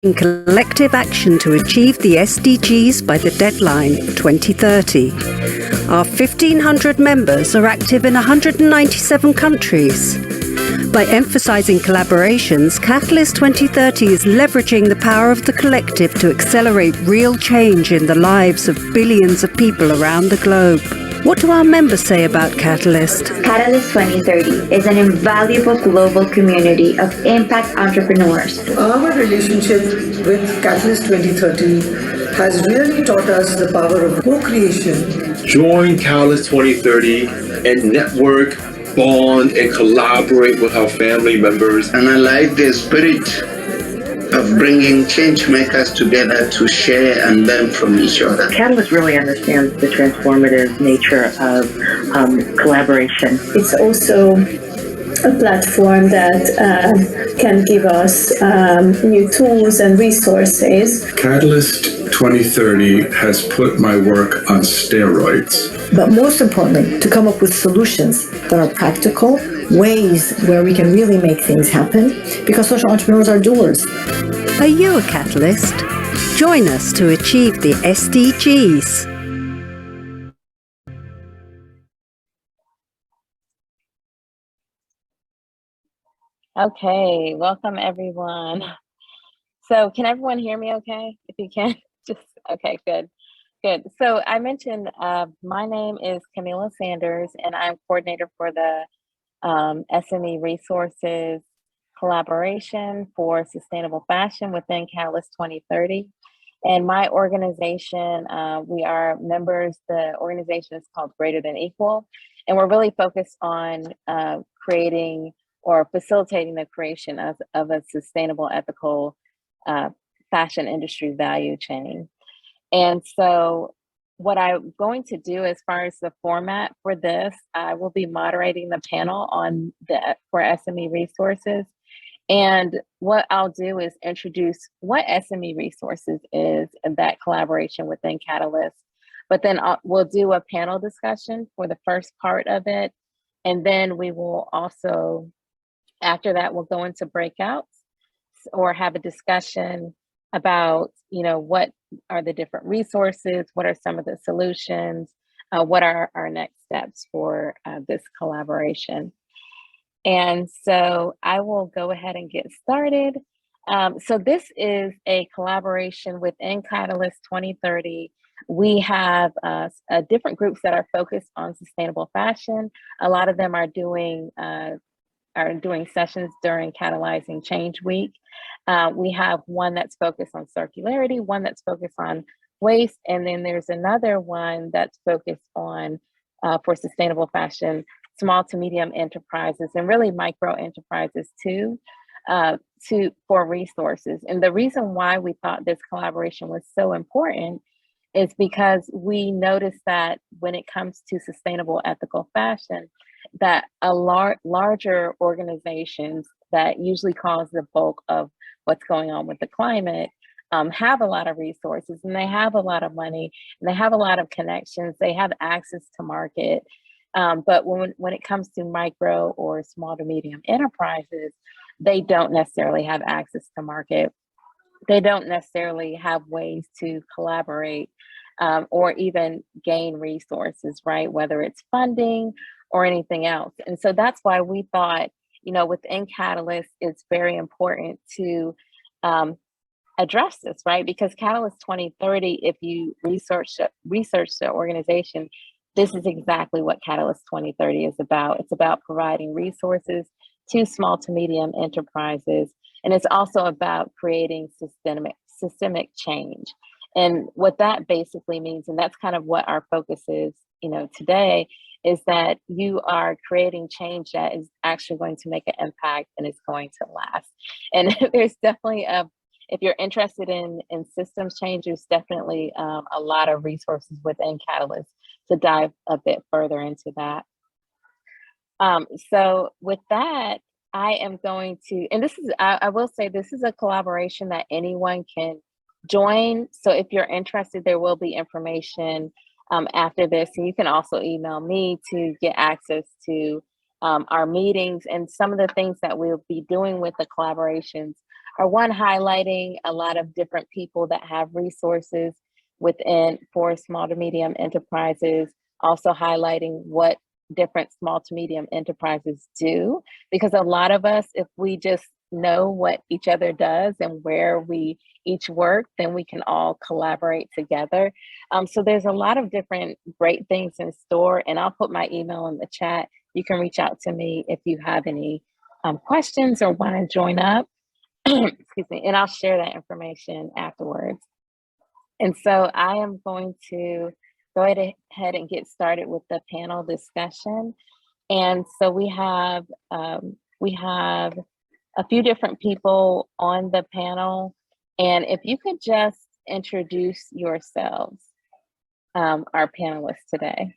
in collective action to achieve the SDGs by the deadline of 2030. Our 1,500 members are active in 197 countries. By emphasizing collaborations, Catalyst 2030 is leveraging the power of the collective to accelerate real change in the lives of billions of people around the globe. What do our members say about Catalyst? Catalyst 2030 is an invaluable global community of impact entrepreneurs. Our relationship with Catalyst 2030 has really taught us the power of co-creation. Join Catalyst 2030 and network, bond, and collaborate with our family members. And I like the spirit of bringing change makers together to share and learn from each other. Catalyst really understands the transformative nature of collaboration. It's also a platform that can give us new tools and resources. Catalyst 2030 has put my work on steroids. But most importantly, to come up with solutions that are practical, ways where we can really make things happen, because social entrepreneurs are doers. Are you a catalyst? Join us to achieve the SDGs. Okay, welcome everyone. So can everyone hear me okay? If you can, just, okay, good. So I mentioned my name is Camila Sanders and I'm coordinator for the SME Resources Collaboration for Sustainable Fashion within Catalyst 2030. And my organization, we are members, the organization is called Greater Than Equal, and we're really focused on creating or facilitating the creation of a sustainable, ethical fashion industry value chain. And so what I'm going to do as far as the format for this, I will be moderating the panel on for SME resources. And what I'll do is introduce what SME resources is and that collaboration within Catalyst. But then we'll do a panel discussion for the first part of it. And then we will also, after that, we'll go into breakouts or have a discussion about, what are the different resources, what are some of the solutions, what are our next steps for this collaboration. And so I will go ahead and get started. So this is a collaboration within Catalyst 2030. We have different groups that are focused on sustainable fashion. A lot of them are doing sessions during Catalyzing Change Week. We have one that's focused on circularity, one that's focused on waste, and then there's another one that's focused on, for sustainable fashion, small to medium enterprises and really micro enterprises too, for resources. And the reason why we thought this collaboration was so important is because we noticed that when it comes to sustainable ethical fashion, that larger organizations that usually cause the bulk of what's going on with the climate have a lot of resources and they have a lot of money and they have a lot of connections, they have access to market. But when it comes to micro or small to medium enterprises, they don't necessarily have access to market. They don't necessarily have ways to collaborate or even gain resources, right? Whether it's funding or anything else. And so that's why we thought, within Catalyst, it's very important to address this, right? Because Catalyst 2030, if you research the organization, this is exactly what Catalyst 2030 is about. It's about providing resources to small to medium enterprises. And it's also about creating systemic change. And what that basically means, and that's kind of what our focus is, today, is that you are creating change that is actually going to make an impact and it's going to last. And there's definitely if you're interested in systems change, there's definitely a lot of resources within Catalyst to dive a bit further into that. So with that, I am going to, and this is, I will say this is a collaboration that anyone can join. So if you're interested, there will be information after this, and you can also email me to get access to our meetings. And some of the things that we'll be doing with the collaborations one, highlighting a lot of different people that have resources for small to medium enterprises, also highlighting what different small to medium enterprises do, because a lot of us, if we just know what each other does and where we each work, then we can all collaborate together. So there's a lot of different great things in store, and I'll put my email in the chat. You can reach out to me if you have any questions or want to join up. Excuse me, and I'll share that information afterwards. And so I am going to go ahead and get started with the panel discussion. And so we have a few different people on the panel. And if you could just introduce yourselves, our panelists today.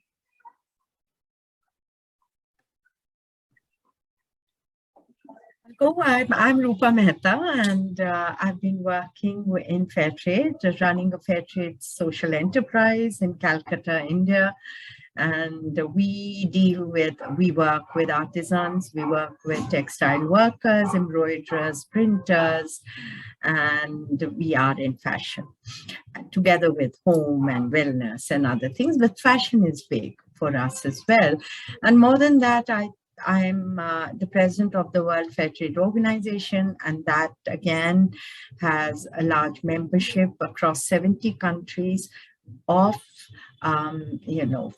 I'm Rupa Mehta, and I've been working in Fairtrade, running a Fairtrade social enterprise in Calcutta, India. And we work with artisans, we work with textile workers, embroiderers, printers, and we are in fashion, together with home and wellness and other things. But fashion is big for us as well. And more than that, I'm the president of the World Fair Trade Organization, and that again has a large membership across 70 countries of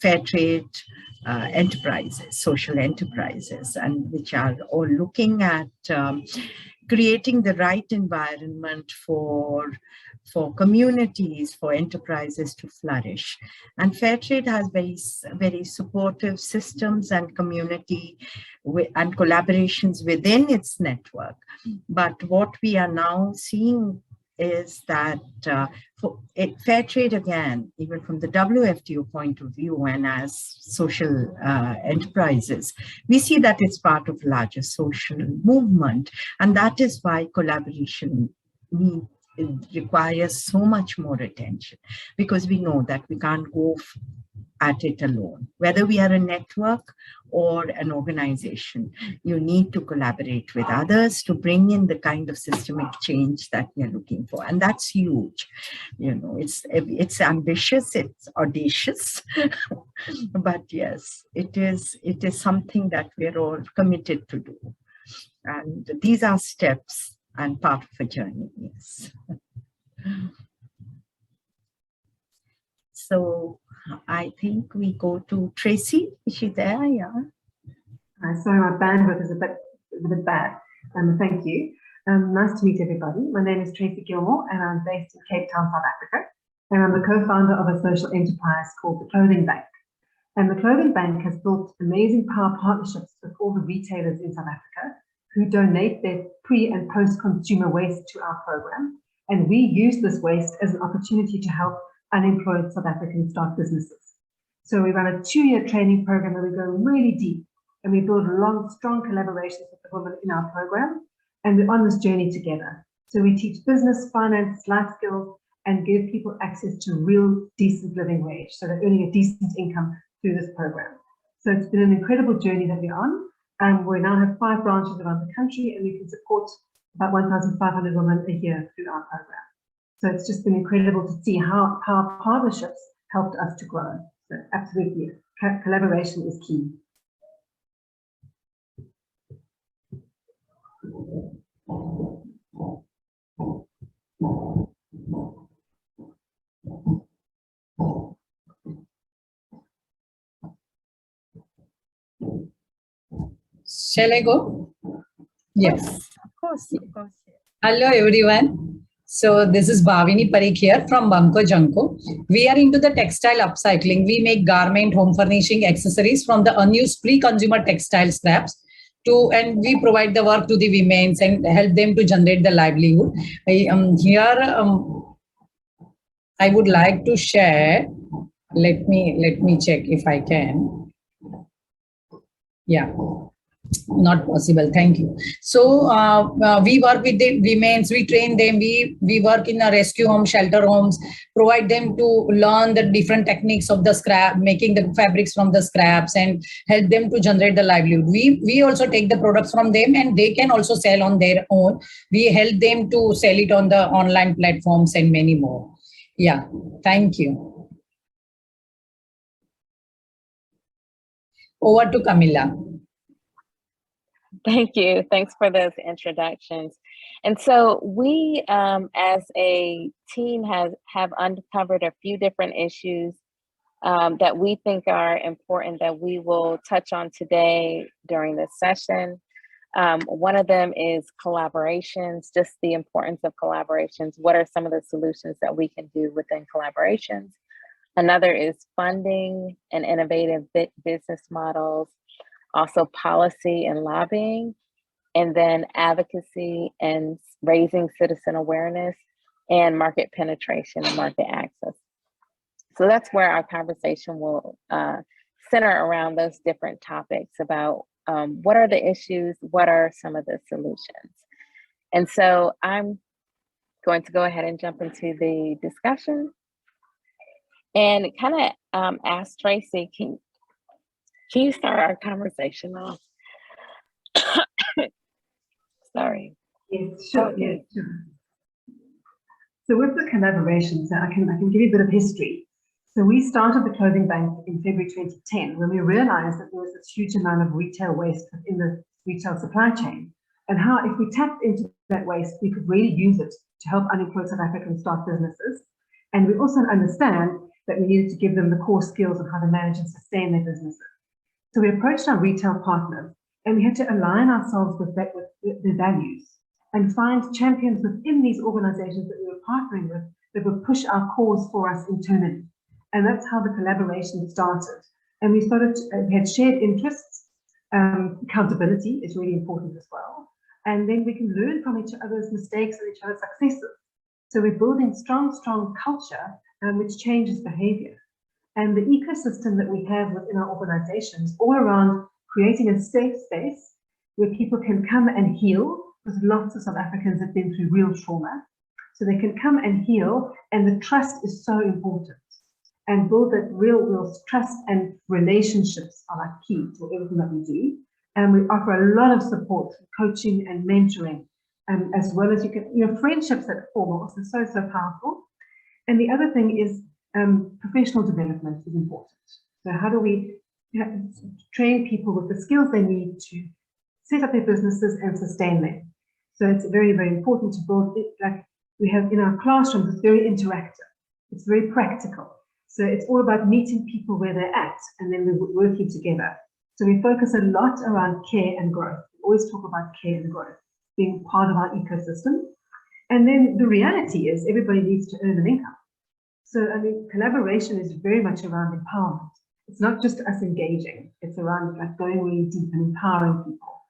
fair trade enterprises, social enterprises, and which are all looking at creating the right environment for communities, for enterprises to flourish. And Fairtrade has very supportive systems and community and collaborations within its network. But what we are now seeing is that Fairtrade, again, even from the WFTO point of view and as social enterprises, we see that it's part of larger social movement. And that is why collaboration requires so much more attention, because we know that we can't go at it alone. Whether we are a network or an organization, you need to collaborate with others to bring in the kind of systemic change that we are looking for. And that's huge. It's ambitious, it's audacious, but yes, it is something that we're all committed to do. And these are steps and part of a journey, yes. So I think we go to Tracy. Is she there? Yeah. Sorry, my bandwidth is a bit bad. Thank you. Nice to meet everybody. My name is Tracy Gilmore, and I'm based in Cape Town, South Africa. And I'm the co-founder of a social enterprise called the Clothing Bank. And the Clothing Bank has built amazing power partnerships with all the retailers in South Africa who donate their pre- and post-consumer waste to our program. And we use this waste as an opportunity to help unemployed South Africans start businesses. So we run a 2-year training program where we go really deep, and we build strong collaborations with the women in our program, and we're on this journey together. So we teach business, finance, life skills, and give people access to real decent living wage, so they're earning a decent income through this program. So it's been an incredible journey that we're on. We now have 5 branches around the country, and we can support about 1,500 women a year through our program. So it's just been incredible to see how power partnerships helped us to grow. So absolutely, collaboration is key. Shall I go? Yes. Of course. Hello, everyone. So this is Bhavini Parikh here from Banco Junko. We are into the textile upcycling. We make garment, home furnishing, accessories from the unused pre-consumer textile scraps and we provide the work to the women and help them to generate the livelihood. I would like to share. Let me check if I can. Yeah. Not possible. Thank you. So we work with the women, we train them, we work in a rescue home, shelter homes, provide them to learn the different techniques of the scrap, making the fabrics from the scraps, and help them to generate the livelihood. We also take the products from them, and they can also sell on their own. We help them to sell it on the online platforms and many more. Yeah, thank you. Over to Camilla. Thank you. Thanks for those introductions. And so we, as a team, have uncovered a few different issues that we think are important that we will touch on today during this session. One of them is collaborations, just the importance of collaborations. What are some of the solutions that we can do within collaborations? Another is funding and innovative business models, also policy and lobbying, and then advocacy and raising citizen awareness and market penetration and market access. So that's where our conversation will center around those different topics about what are the issues, what are some of the solutions. And so I'm going to go ahead and jump into the discussion and kind of ask Tracy, can you start our conversation off? Sorry. Yes, sure. Okay. Yes, sure. So with the collaborations, I can give you a bit of history. So we started the clothing bank in February 2010 when we realized that there was this huge amount of retail waste in the retail supply chain, and how if we tapped into that waste, we could really use it to help unemployed South Africans start businesses. And we also understand that we needed to give them the core skills of how to manage and sustain their businesses. So we approached our retail partners, and we had to align ourselves with their values and find champions within these organizations that we were partnering with that would push our cause for us internally. And that's how the collaboration started. And we had shared interests. Accountability is really important as well. And then we can learn from each other's mistakes and each other's successes. So we're building strong culture which changes behavior. And the ecosystem that we have within our organizations all around creating a safe space where people can come and heal, because lots of South Africans have been through real trauma. So they can come and heal, and the trust is so important. And build that real trust, and relationships are like key to everything that we do. And we offer a lot of support, coaching and mentoring, as well as friendships that form are also so powerful. And the other thing is professional development is important. So how do we train people with the skills they need to set up their businesses and sustain them? So it's very important to build it. Like we have in our classrooms, it's very interactive. It's very practical. So it's all about meeting people where they're at, and then we're working together. So we focus a lot around care and growth. We always talk about care and growth being part of our ecosystem. And then the reality is everybody needs to earn an income. So I mean, collaboration is very much around empowerment. It's not just us engaging. It's around like going really deep and empowering people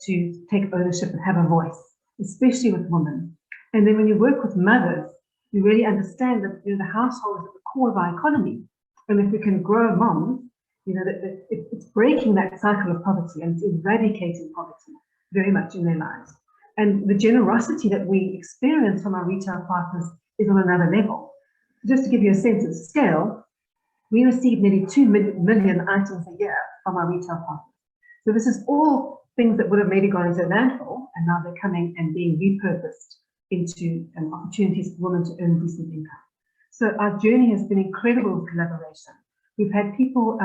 to take ownership and have a voice, especially with women. And then when you work with mothers, you really understand that the household is at the core of our economy. And if we can grow moms, that it's breaking that cycle of poverty, and it's eradicating poverty very much in their lives. And the generosity that we experience from our retail partners is on another level. Just to give you a sense of scale, we receive nearly 2 million items a year from our retail partners. So this is all things that would have maybe gone into a landfill, and now they're coming and being repurposed into opportunities for women to earn decent income. So our journey has been incredible with collaboration. We've had people,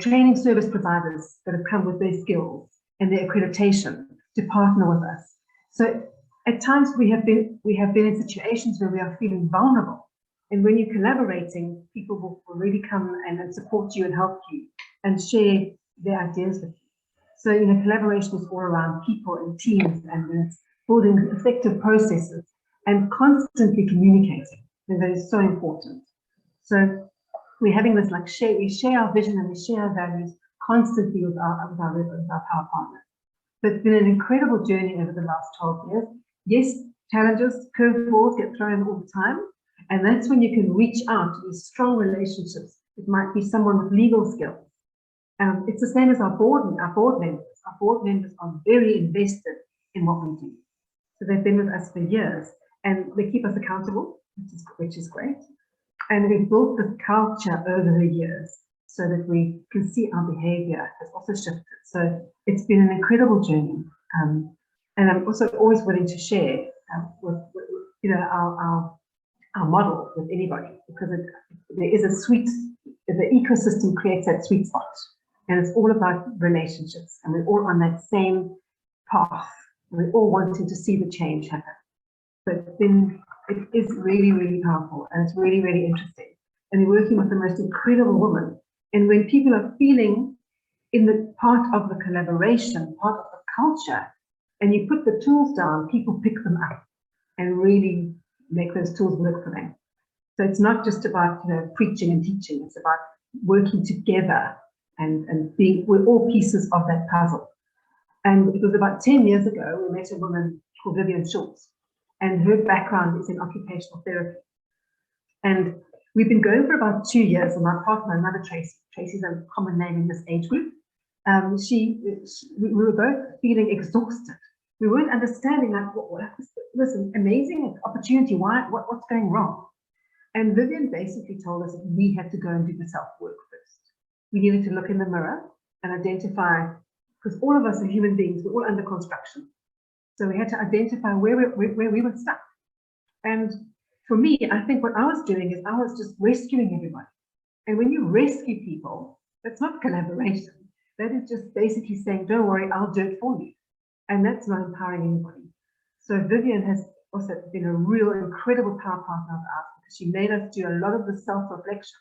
training service providers that have come with their skills and their accreditation to partner with us. So at times we have been in situations where we are feeling vulnerable. And when you're collaborating, people will really come and support you and help you and share their ideas with you. So, collaboration is all around people and teams, and it's building effective processes and constantly communicating. And that is so important. So we're having this we share our vision and we share our values constantly with our power partners. So it's been an incredible journey over the last 12 years. Yes, challenges, curveballs get thrown all the time. And that's when you can reach out to these strong relationships. It might be someone with legal skills. It's the same as our board members. Our board members are very invested in what we do. So they've been with us for years and they keep us accountable, which is great. And we've built this culture over the years so that we can see our behavior has also shifted. So it's been an incredible journey. And I'm also always willing to share with our model with anybody, because there is the ecosystem creates that sweet spot, and it's all about relationships, and we're all on that same path. We're all wanting to see the change happen. But then it is really, really powerful, and it's really, really interesting. And we're working with the most incredible women. And when people are feeling in the part of the collaboration, part of the culture, and you put the tools down, people pick them up and really make those tools work for them. So it's not just about preaching and teaching, it's about working together and we're all pieces of that puzzle. And it was about 10 years ago, we met a woman called Vivian Schultz, and her background is in occupational therapy. And we've been going for about 2 years, and my partner, another Tracy's a common name in this age group, we were both feeling exhausted. We weren't understanding, like, what this is amazing opportunity, what's going wrong? And Vivian basically told us that we had to go and do the self-work first. We needed to look in the mirror and identify, because all of us are human beings, we're all under construction. So we had to identify where we were stuck. And for me, I think what I was doing is I was just rescuing everybody. And when you rescue people, that's not collaboration. That is just basically saying, don't worry, I'll do it for you. And that's not empowering anybody. So Vivian has also been a real incredible power partner of ours, because she made us do a lot of the self-reflection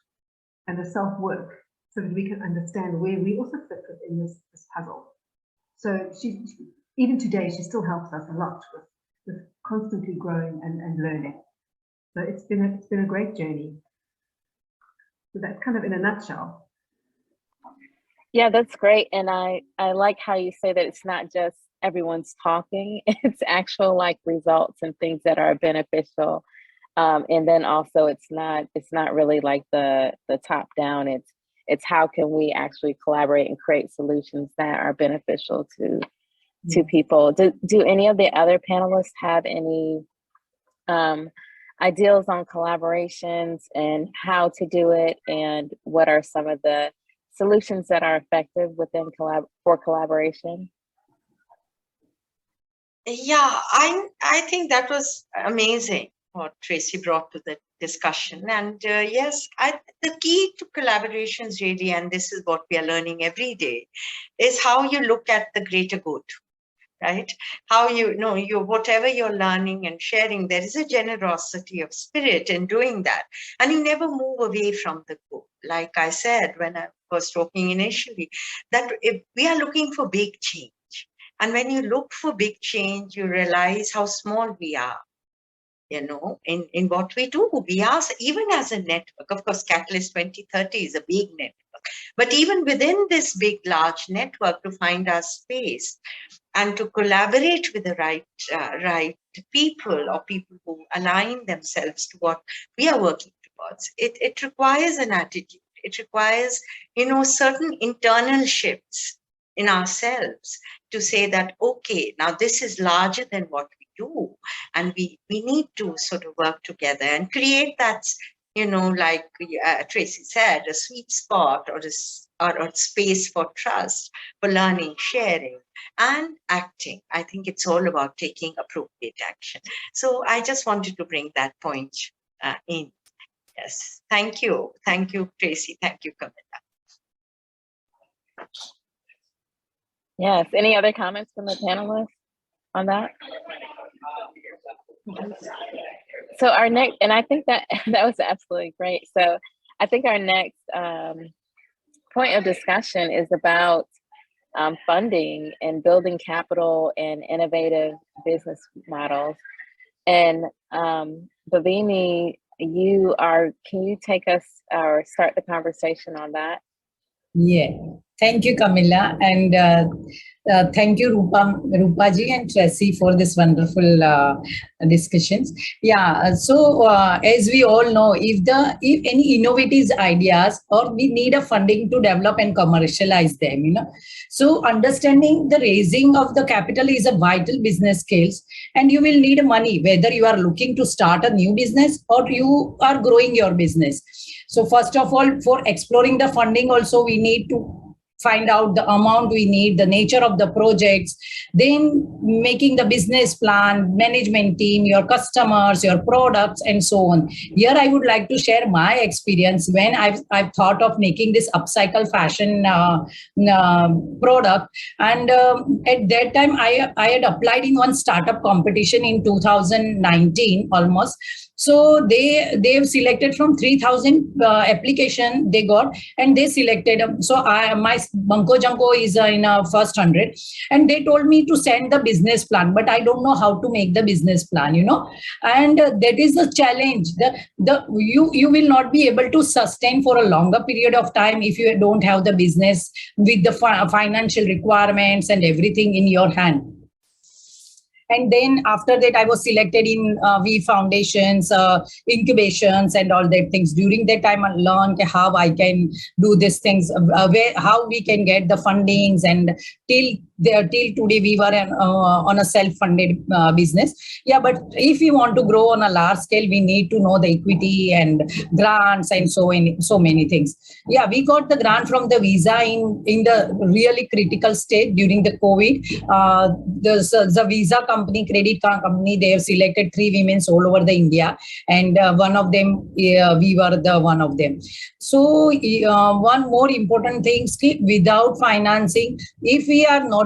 and the self-work so that we can understand where we also fit within this puzzle. So even today, she still helps us a lot with constantly growing and learning. So it's been a great journey. So that's kind of in a nutshell. Yeah, that's great. And I like how you say that it's not just everyone's talking, it's actual like results and things that are beneficial. And then also it's not really like the top down, it's how can we actually collaborate and create solutions that are beneficial to people. Do any of the other panelists have any ideas on collaborations and how to do it, and what are some of the solutions that are effective within for collaboration? Yeah, I think that was amazing what Tracy brought to the discussion. And yes, the key to collaborations really, and this is what we are learning every day, is how you look at the greater good, right? How whatever you're learning and sharing, there is a generosity of spirit in doing that. And you never move away from the goal. Like I said, when I was talking initially, that if we are looking for big change. And when you look for big change, you realize how small we are, in what we do. We are, even as a network, of course, Catalyst 2030 is a big network, but even within this big, large network, to find our space and to collaborate with the right people, or people who align themselves to what we are working towards, it requires an attitude. It requires, certain internal shifts in ourselves to say that, okay, now this is larger than what we do, and we need to sort of work together and create that, like Tracy said, a sweet spot or a space for trust, for learning, sharing, and acting. I think it's all about taking appropriate action. So I just wanted to bring that point in. Yes, thank you. Thank you, Tracy. Thank you, Camilla. Yes, any other comments from the panelists on that? So our next, and I think that was absolutely great. So I think our next point of discussion is about funding and building capital and innovative business models. And Bhavini, can you take us or start the conversation on that? Yeah, thank you, Camilla. And Thank you, Rupaji and Tracy, for this wonderful discussions. Yeah. So as we all know, if any innovative ideas or we need a funding to develop and commercialize them, so understanding the raising of the capital is a vital business skills, and you will need money whether you are looking to start a new business or you are growing your business. So first of all, for exploring the funding, also we need to find out the amount we need, the nature of the projects, then making the business plan, management team, your customers, your products, and so on. Here I would like to share my experience when I've thought of making this upcycle fashion product. And at that time, I had applied in one startup competition in 2019 almost. So they've selected from 3,000 application they got, and they selected. So my Banco Janko is in first 100, and they told me to send the business plan, but I don't know how to make the business plan, and that is the challenge. You will not be able to sustain for a longer period of time if you don't have the business with the financial requirements and everything in your hand. And then after that, I was selected in V Foundations, incubations, and all that things. During that time, I learned how I can do these things, how we can get the fundings, and till today we were on a self-funded business. Yeah, but if we want to grow on a large scale, we need to know the equity and grants and so many things. Yeah, we got the grant from the Visa in the really critical state during the COVID. The Visa company, credit card company, they have selected 3 women all over the India, and one of them, we were the one of them. So one more important thing, without financing, if we are not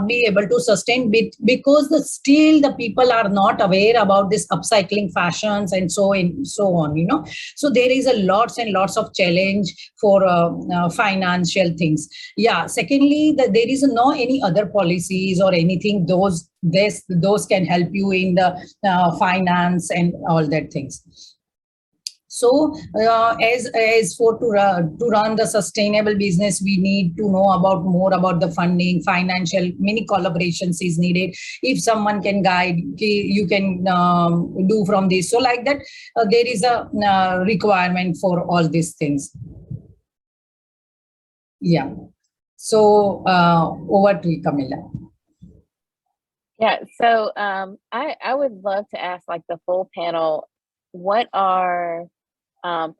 be able to sustain because still the people are not aware about this upcycling fashions and so on. So there is a lots and lots of challenge for financial things. Yeah. Secondly, there is no any other policies or anything those can help you in the finance and all that things. So as for to run the sustainable business, we need to know more about the funding, financial, many collaborations is needed. If someone can guide, you can do from this. So like that, there is a requirement for all these things. Yeah. So over to you, Camilla. Yeah. So I would love to ask like the full panel, what are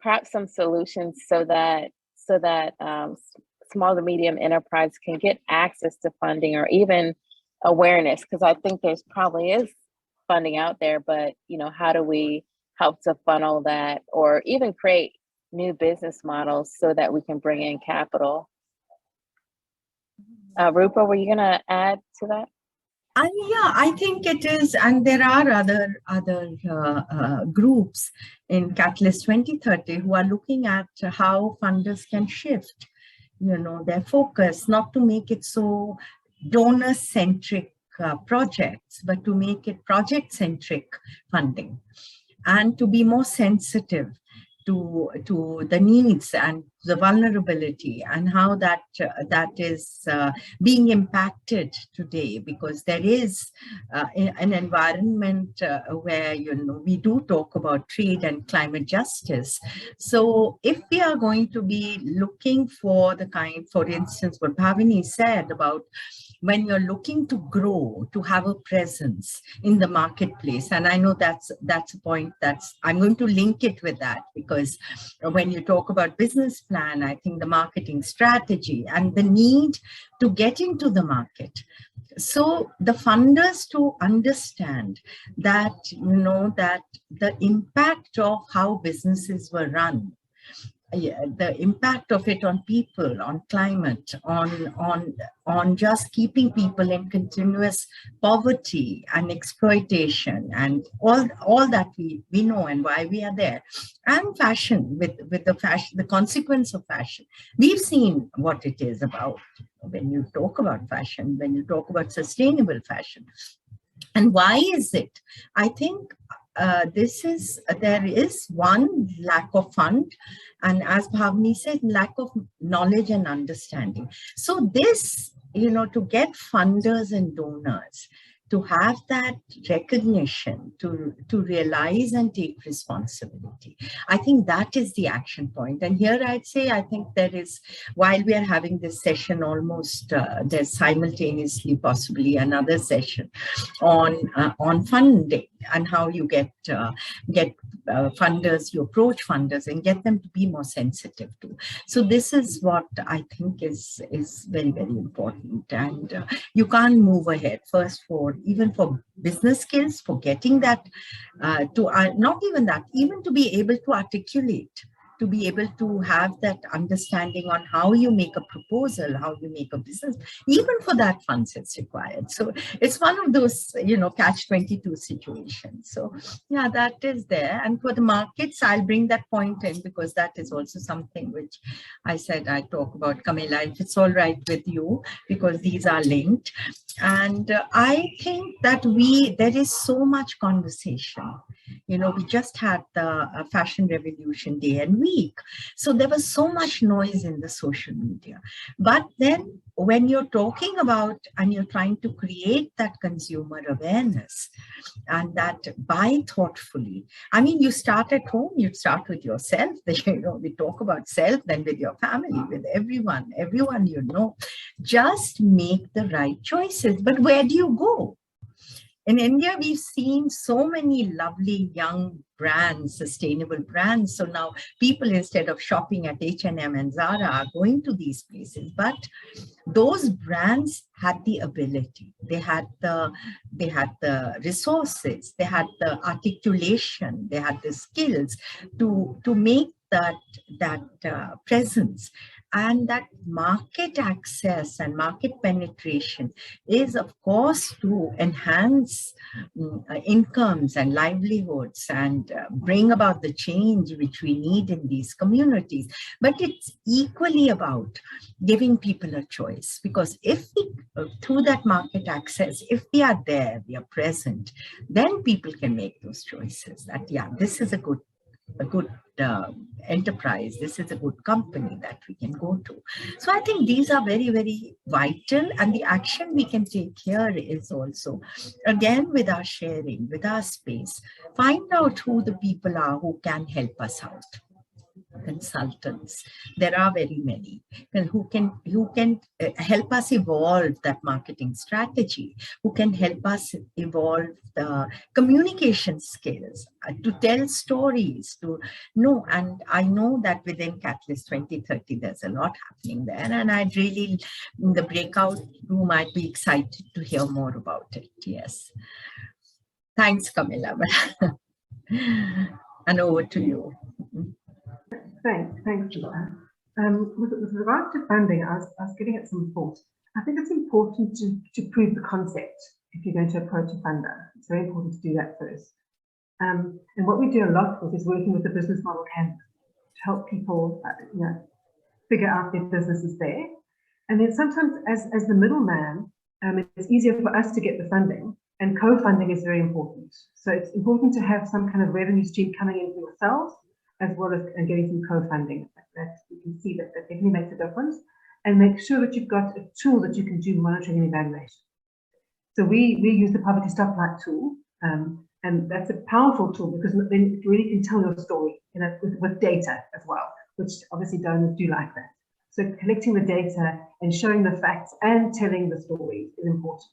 perhaps some solutions so that small to medium enterprise can get access to funding or even awareness? Because I think there's probably is funding out there, but how do we help to funnel that or even create new business models so that we can bring in capital? Rupa, were you gonna add to that? Yeah, I think it is, and there are other groups in Catalyst 2030 who are looking at how funders can shift, their focus, not to make it so donor-centric projects, but to make it project-centric funding, and to be more sensitive to the needs and the vulnerability and how that is being impacted today, because there is an environment where we do talk about trade and climate justice. So if we are going to be looking for for instance, what Bhavini said about when you're looking to grow, to have a presence in the marketplace. And I know that's a point I'm going to link it with that, because when you talk about business plan, I think the marketing strategy and the need to get into the market. So the funders to understand that, that the impact of how businesses were run, the impact of it on people, on climate, on just keeping people in continuous poverty and exploitation, and all that we know and why we are there, and fashion with the consequence of fashion. We've seen what it is about when you talk about fashion, when you talk about sustainable fashion. And why is it? I think there is one, lack of fund, and as Bhavini said, lack of knowledge and understanding. So this to get funders and donors to have that recognition, to realize and take responsibility. I think that is the action point. And here I'd say, I think there is, while we are having this session almost, there's simultaneously possibly another session on funding and how you get funders, you approach funders and get them to be more sensitive to. So this is what I think is very, very important. And you can't move ahead first even for business skills, for getting that not even that, even to be able to articulate, to be able to have that understanding on how you make a proposal, how you make a business, even for that funds it's required. So it's one of those, catch-22 situations. So yeah, that is there. And for the markets, I'll bring that point in because that is also something which I said I talk about, Camilla, if it's all right with you, because these are linked. And I think that there is so much conversation. We just had the Fashion Revolution Day and week. So there was so much noise in the social media. But then when you're talking about and you're trying to create that consumer awareness and that buy thoughtfully, I mean, you start at home, you start with yourself, we talk about self, then with your family, with everyone just make the right choices. But where do you go? In India, we've seen so many lovely young brands, sustainable brands. So now people, instead of shopping at H&M and Zara, are going to these places. But those brands had the ability, they had the resources, they had the articulation, they had the skills to make that presence. And that market access and market penetration is, of course, to enhance incomes and livelihoods and bring about the change which we need in these communities. But it's equally about giving people a choice, because if we, through that market access, if we are there, we are present, then people can make those choices that, yeah, this is a good enterprise, this is a good company that we can go to. So I think these are very, very vital, and the action we can take here is also, again, with our sharing, with our space, find out who the people are who can help us out. Consultants, there are very many, and who can help us evolve that marketing strategy, who can help us evolve the communication skills, to tell stories, to know. And I know that within Catalyst 2030 there's a lot happening there, and I'd really, in the breakout room, I'd be excited to hear more about it. Yes, thanks, Camilla. And over to you. Thanks, Lisa. With regard to funding, I was giving it some thought. I think it's important to prove the concept if you're going to approach a funder. It's very important to do that first. And what we do a lot with is working with the business model canvas to help people figure out their businesses there. And then sometimes as the middleman, it's easier for us to get the funding, and co-funding is very important. So it's important to have some kind of revenue stream coming in for yourselves, as well as getting some co-funding. That you can see that definitely makes a difference. And make sure that you've got a tool that you can do monitoring and evaluation. So we use the Poverty Stoplight tool, and that's a powerful tool because then it really can tell your story with data as well, which obviously donors do like that. So collecting the data and showing the facts and telling the story is important.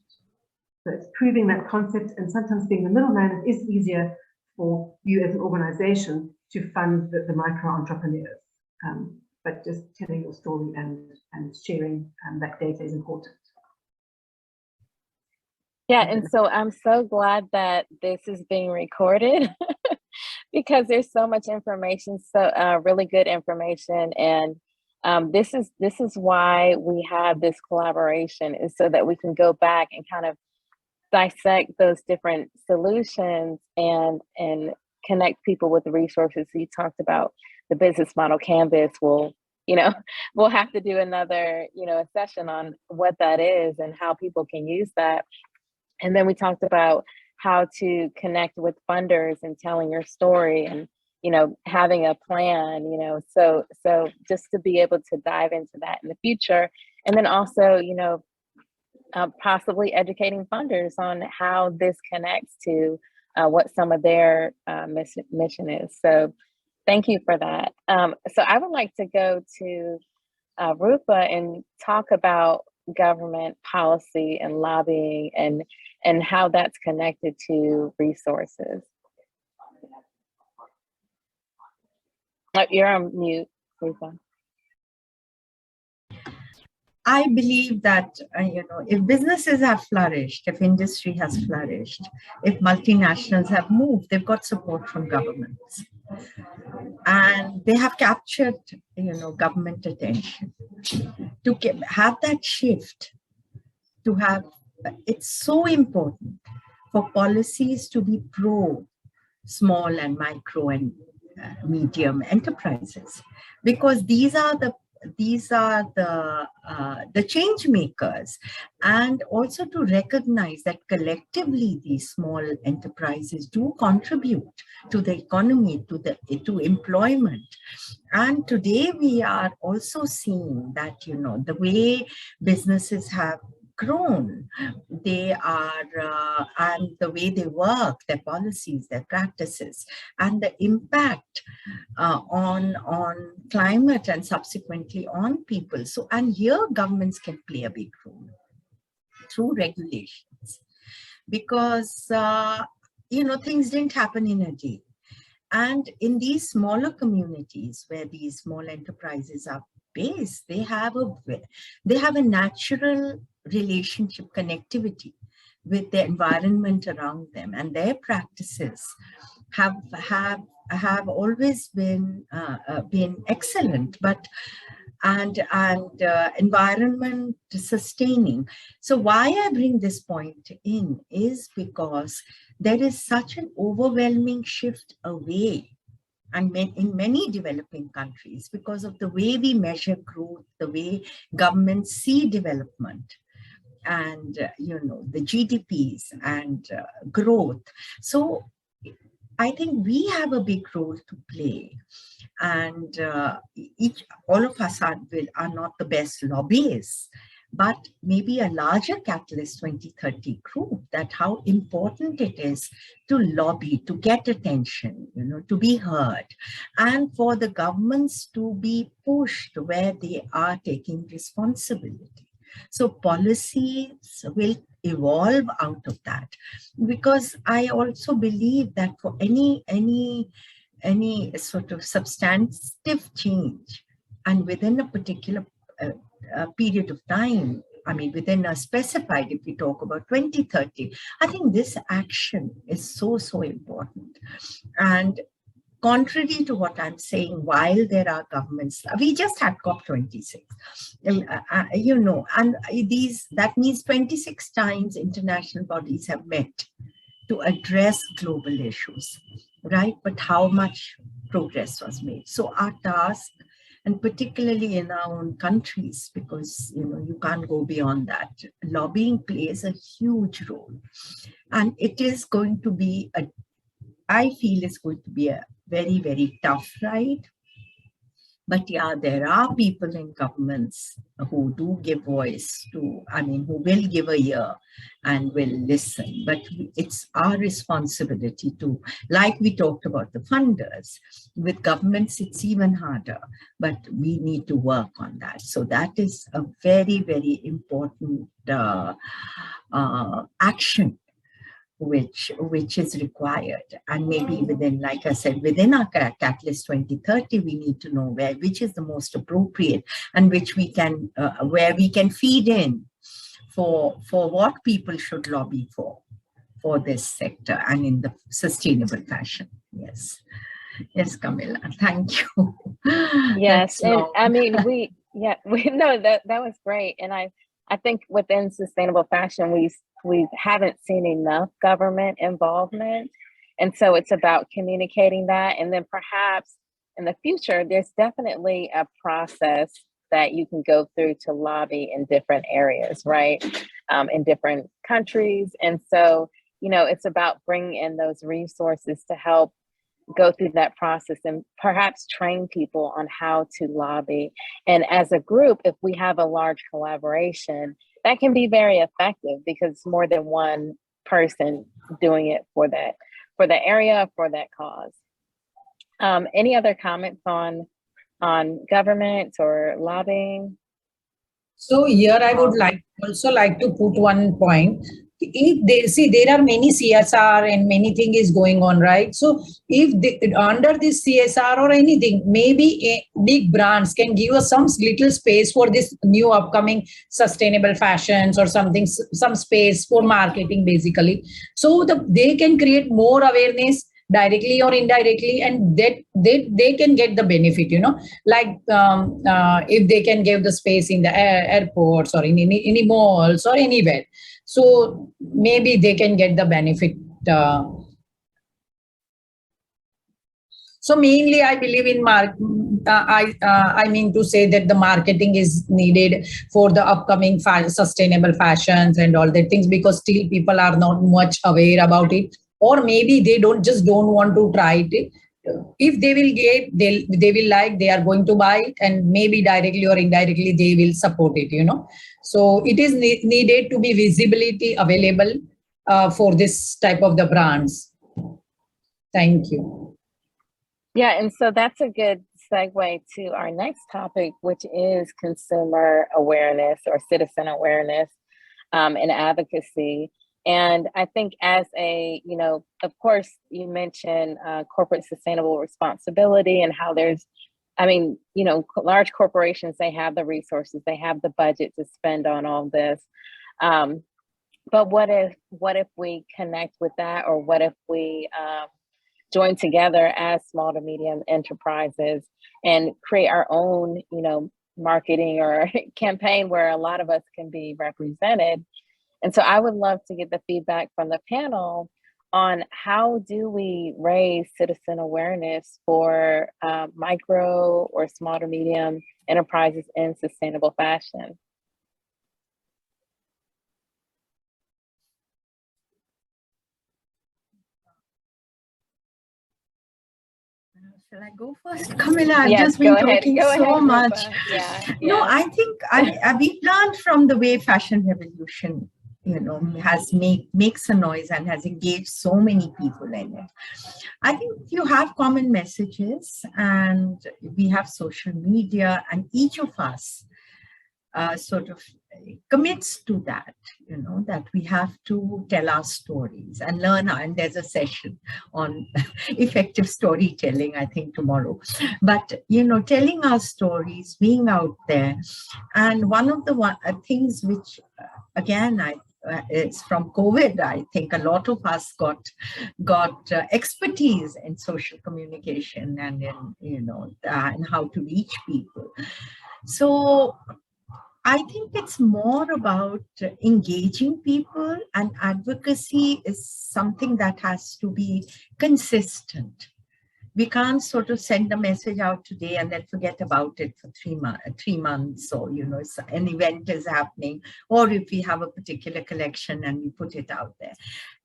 So it's proving that concept, and sometimes being the middleman is easier for you as an organization to fund the micro entrepreneurs, but just telling your story and sharing that data is important. Yeah, and so I'm so glad that this is being recorded because there's so much information, so really good information, and this is why we have this collaboration, is so that we can go back and kind of dissect those different solutions and connect people with the resources. You talked about the business model canvas. We'll have to do another, a session on what that is and how people can use that. And then we talked about how to connect with funders and telling your story and, having a plan, so just to be able to dive into that in the future. And then also, possibly educating funders on how this connects to what some of their mission is. So thank you for that. So I would like to go to Rupa and talk about government policy and lobbying and how that's connected to resources. Oh, you're on mute, Rupa. I believe that, if businesses have flourished, if industry has flourished, if multinationals have moved, they've got support from governments. And they have captured, government attention. To have that shift, it's so important for policies to be pro small and micro and medium enterprises, because these are the change makers, and also to recognize that collectively these small enterprises do contribute to the economy, to employment. And today we are also seeing that, the way businesses have grown, they are, and the way they work, their policies, their practices, and the impact on climate and subsequently on people. So, and here governments can play a big role through regulations, because, things didn't happen in a day. And in these smaller communities where these small enterprises are based, they have a natural relationship, connectivity with the environment around them, and their practices have always been excellent, and environment sustaining. So why I bring this point in is because there is such an overwhelming shift away, and in many developing countries, because of the way we measure growth, the way governments see development, and the GDPs and growth. So I think we have a big role to play, and all of us are not the best lobbyists, but maybe a larger Catalyst 2030 group, that how important it is to lobby, to get attention, to be heard, and for the governments to be pushed where they are taking responsibility. So policies will evolve out of that, because I also believe that for any sort of substantive change, and within a particular period of time, I mean, within a specified, if we talk about 2030, I think this action is so important. And contrary to what I'm saying, while there are governments, we just had COP26, and that means 26 times international bodies have met to address global issues, right? But how much progress was made? So our task, and particularly in our own countries, because you can't go beyond that, lobbying plays a huge role, and it is going to be I feel it's going to be a very, very tough ride. But yeah, there are people in governments who do give voice to, who will give a ear and will listen. But it's our responsibility to, like we talked about the funders, with governments, it's even harder, but we need to work on that. So that is a very, very important action which is required. And maybe within, like I said, within our Catalyst 2030, we need to know which is the most appropriate, and which we can, where we can feed in for what people should lobby for this sector, and in the sustainable fashion. Yes, Camilla, thank you. Yes, and I mean, we know that was great. And I think within sustainable fashion, we haven't seen enough government involvement. And so it's about communicating that. And then perhaps in the future, there's definitely a process that you can go through to lobby in different areas, right? In different countries. And so, it's about bringing in those resources to help go through that process and perhaps train people on how to lobby. And as a group, if we have a large collaboration, that can be very effective because it's more than one person doing it for that area, for that cause. Any other comments on government or lobbying? So here I would also like to put one point. If they see, there are many CSR and many things is going on, right? So if under this CSR or anything, maybe big brands can give us some little space for this new upcoming sustainable fashions or something, some space for marketing basically. So they can create more awareness directly or indirectly, and that they can get the benefit, like if they can give the space in the airports or in any malls or anywhere, so maybe they can get the benefit. So mainly I believe in I mean to say that the marketing is needed for the upcoming sustainable fashions and all that things, because still people are not much aware about it, or maybe they don't want to try it. If they will get, they will like, they are going to buy it, and maybe directly or indirectly they will support it, So it is needed to be visibility available for this type of the brands. Thank you. Yeah, and so that's a good segue to our next topic, which is consumer awareness or citizen awareness and advocacy. And I think as of course, you mentioned corporate sustainable responsibility and how there's, large corporations, they have the resources, they have the budget to spend on all this. But what if we connect with that, or what if we join together as small to medium enterprises and create our own, marketing or campaign where a lot of us can be represented? And so I would love to get the feedback from the panel on how do we raise citizen awareness for micro or small to medium enterprises in sustainable fashion. Shall I go first, Camilla? I've just been talking so much. No, I think we've learned from the way Fashion Revolution, has makes a noise and has engaged so many people in it. I think you have common messages, and we have social media, and each of us sort of commits to that, that we have to tell our stories and learn. And there's a session on effective storytelling, I think, tomorrow. But, telling our stories, being out there. And one of the things which, again, it's from COVID, I think a lot of us got expertise in social communication and in, and how to reach people. So I think it's more about engaging people, and advocacy is something that has to be consistent. We can't sort of send a message out today and then forget about it for 3 months, or, an event is happening, or if we have a particular collection and we put it out there.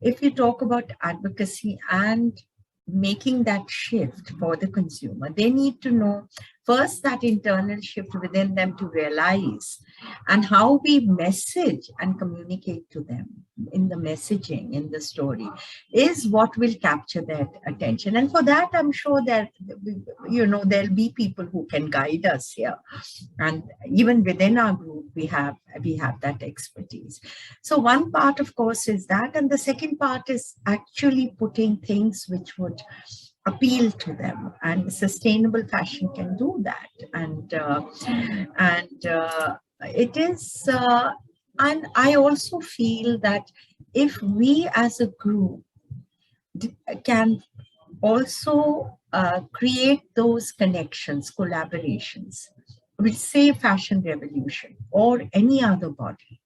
If you talk about advocacy and making that shift for the consumer, they need to know first that internal shift within them to realize, and how we message and communicate to them in the messaging, in the story, is what will capture their attention. And for that, I'm sure that, there'll be people who can guide us here. And even within our group, we have that expertise. So one part, of course, is that. And the second part is actually putting things which would appeal to them, and sustainable fashion can do that. And it is, and I also feel that if we as a group can also create those connections, collaborations with, say, Fashion Revolution or any other body.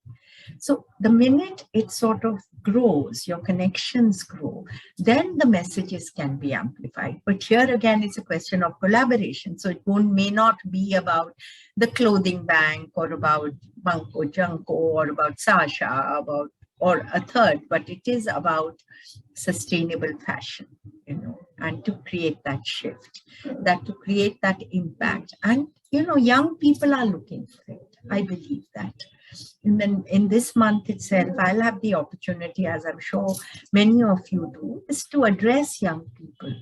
So the minute it sort of grows, your connections grow, then the messages can be amplified. But here again, it's a question of collaboration. So it may not be about the clothing bank, or about Banco Junko, or about Sasha, or a third, but it is about sustainable fashion, and to create that shift, to create that impact. And, young people are looking for it. I believe that. And then in this month itself, I'll have the opportunity, as I'm sure many of you do, is to address young people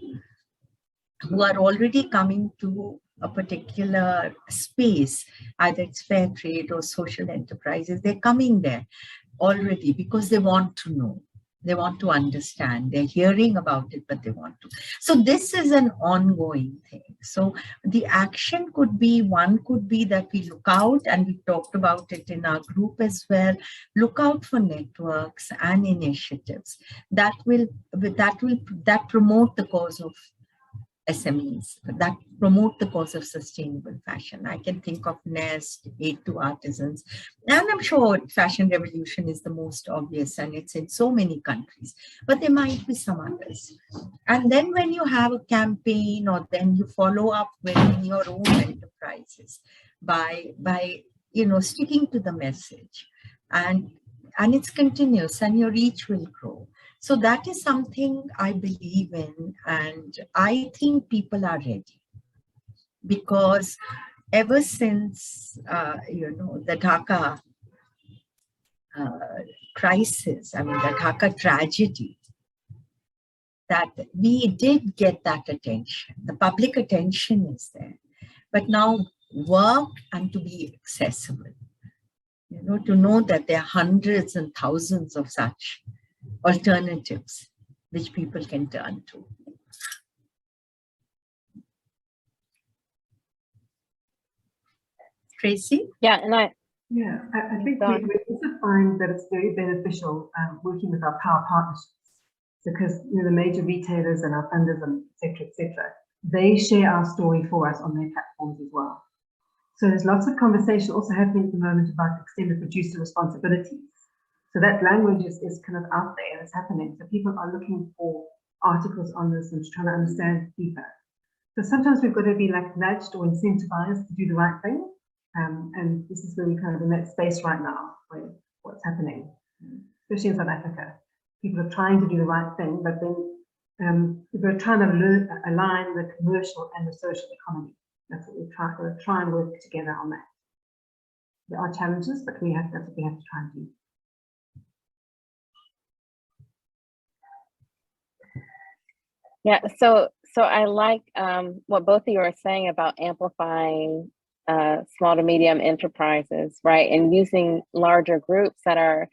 who are already coming to a particular space, either it's fair trade or social enterprises. They're coming there already because they want to know. They want to understand. They're hearing about it, but they want to. So this is an ongoing thing. So the action could be, one could be that we look out, and we talked about it in our group as well, look out for networks and initiatives that promote the cause of SMEs, that promote the cause of sustainable fashion. I can think of Nest, Aid to Artisans, and I'm sure Fashion Revolution is the most obvious, and it's in so many countries, but there might be some others. And then when you have a campaign, or then you follow up within your own enterprises by sticking to the message, and it's continuous, and your reach will grow. So that is something I believe in, and I think people are ready, because ever since the Dhaka crisis, the Dhaka tragedy, that we did get that attention. The public attention is there, but now work and to be accessible, to know that there are hundreds and thousands of such alternatives which people can turn to. Tracy? I think we also find that it's very beneficial working with our power partnerships, because the major retailers and our funders and et cetera, they share our story for us on their platforms as well. So there's lots of conversation also happening at the moment about extended producer responsibilities. So that language is kind of out there and it's happening. So people are looking for articles on this and trying to understand deeper. So sometimes we've got to be like nudged or incentivized to do the right thing. And this is really kind of in that space right now, where what's happening, especially in South Africa. People are trying to do the right thing, but then we're trying to align the commercial and the social economy. That's what we're trying to work together on that. There are challenges, but that's what we have to try and do. Yeah, so I like what both of you are saying about amplifying small to medium enterprises, right? And using larger groups that are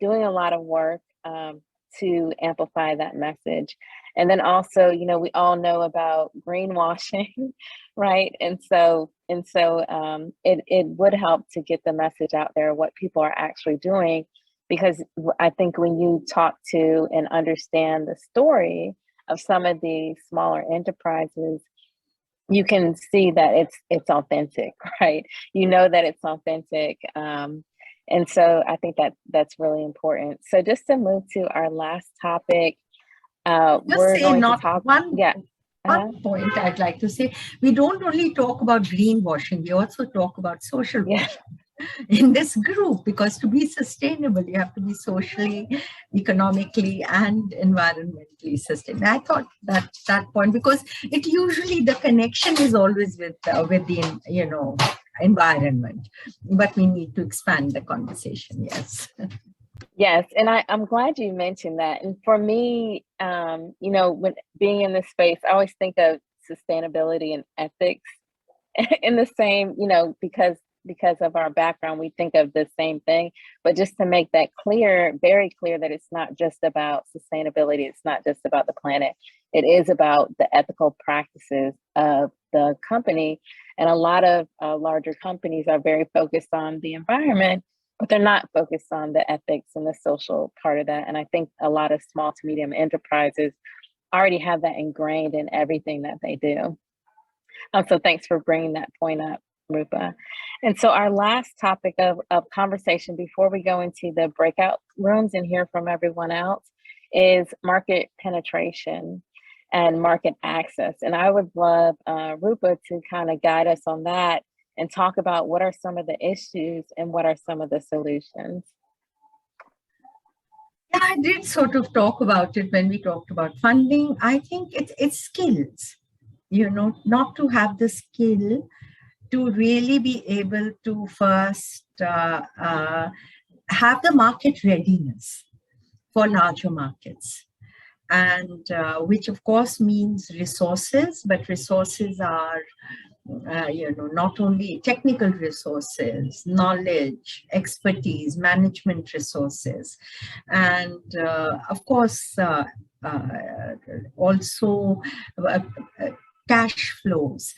doing a lot of work to amplify that message. And then also, we all know about greenwashing, right? And so it would help to get the message out there, what people are actually doing, because I think when you talk to and understand the story of some of the smaller enterprises, you can see that it's authentic, right? That it's authentic. And so I think that's really important. So just to move to our last topic, we're going to talk. One point I'd like to say, we don't only talk about greenwashing, we also talk about social washing in this group, because to be sustainable, you have to be socially, economically, and environmentally sustainable. I thought that point, because it usually, the connection is always with the, environment, but we need to expand the conversation, yes. Yes, and I'm glad you mentioned that. And for me, when being in this space, I always think of sustainability and ethics in the same, because of our background, we think of the same thing. But just to make that clear, very clear, that it's not just about sustainability, it's not just about the planet. It is about the ethical practices of the company. And a lot of larger companies are very focused on the environment, but they're not focused on the ethics and the social part of that. And I think a lot of small to medium enterprises already have that ingrained in everything that they do. So thanks for bringing that point up, Rupa. And so our last topic of conversation before we go into the breakout rooms and hear from everyone else is market penetration and market access. And I would love Rupa to kind of guide us on that and talk about what are some of the issues and what are some of the solutions. Yeah, I did sort of talk about it when we talked about funding. I think it's skills, not to have the skill to really be able to first have the market readiness for larger markets. And which of course means resources, but resources are not only technical resources, knowledge, expertise, management resources, and of course also cash flows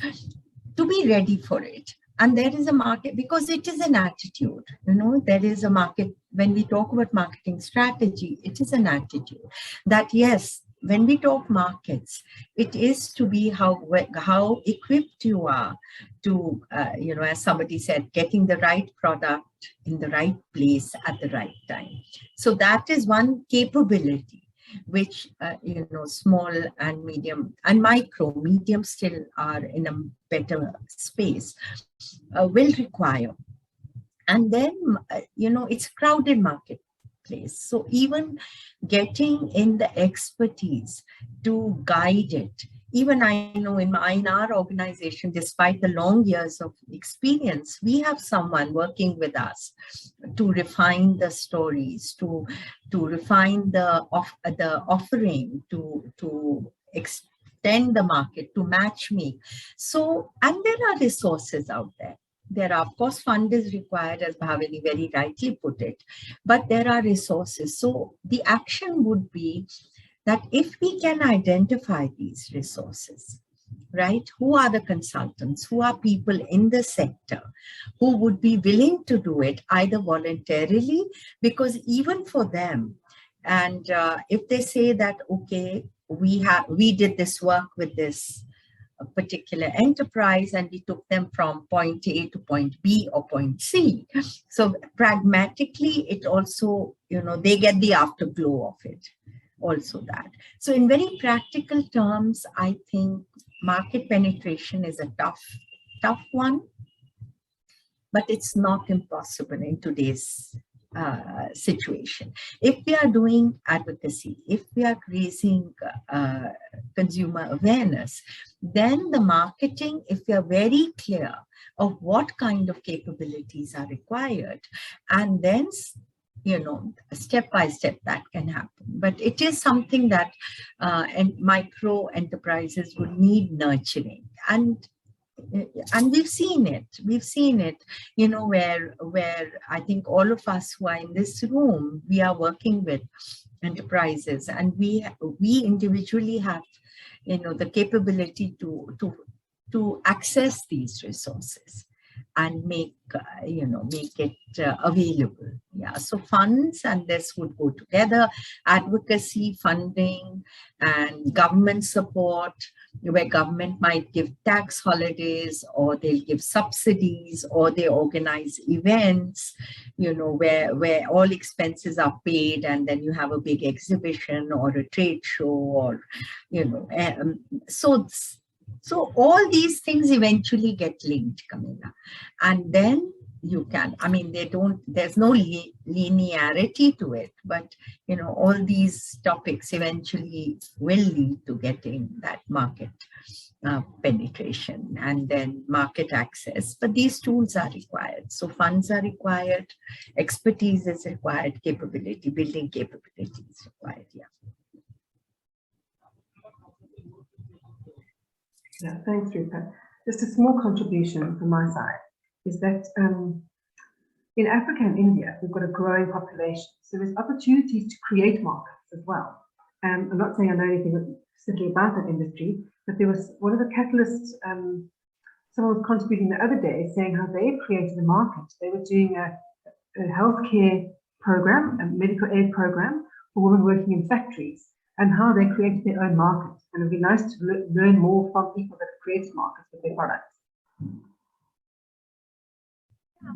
to be ready for it. And there is a market, because it is an attitude, there is a market. When we talk about marketing strategy, it is an attitude that yes, when we talk markets, it is to be how equipped you are to, as somebody said, getting the right product in the right place at the right time. So that is one capability which, small and medium and medium still are in a better space, will require. And then, it's a crowded marketplace. So even getting in the expertise to guide it, even I know in our organization, despite the long years of experience, we have someone working with us to refine the stories, to refine the offering, to extend the market, to match me. So, and there are resources out there. There are, of course, fund is required, as Bhavini very rightly put it, but there are resources. So the action would be that if we can identify these resources, right? Who are the consultants? Who are people in the sector who would be willing to do it either voluntarily, because even for them, and if they say that, okay, we did this work with this a particular enterprise and we took them from point A to point B or point C. So pragmatically, it also, they get the afterglow of it, also that. So in very practical terms, I think market penetration is a tough one, but it's not impossible in today's situation. If we are doing advocacy, if we are raising consumer awareness, then the marketing, if we are very clear of what kind of capabilities are required, and then step by step that can happen. But it is something that micro enterprises would need nurturing, and we've seen it, where I think all of us who are in this room, we are working with enterprises, and we individually have, the capability to access these resources and make it available. Yeah, so funds and this would go together, advocacy, funding, and government support, where government might give tax holidays, or they'll give subsidies, or they organize events, where all expenses are paid, and then you have a big exhibition or a trade show, or, so all these things eventually get linked, Camilla. And then you can, there's no linearity to it, but, all these topics eventually will lead to getting that market penetration and then market access. But these tools are required. So funds are required, expertise is required, building capability is required, yeah. Yeah, thanks, Rupa. Just a small contribution from my side is that in Africa and India, we've got a growing population. So there's opportunities to create markets as well. I'm not saying I know anything specifically about that industry, but there was one of the catalysts, someone was contributing the other day saying how they created a market. They were doing a healthcare program, a medical aid program for women working in factories, and how they created their own market. And it'd be nice to learn more from people that create markets with their products.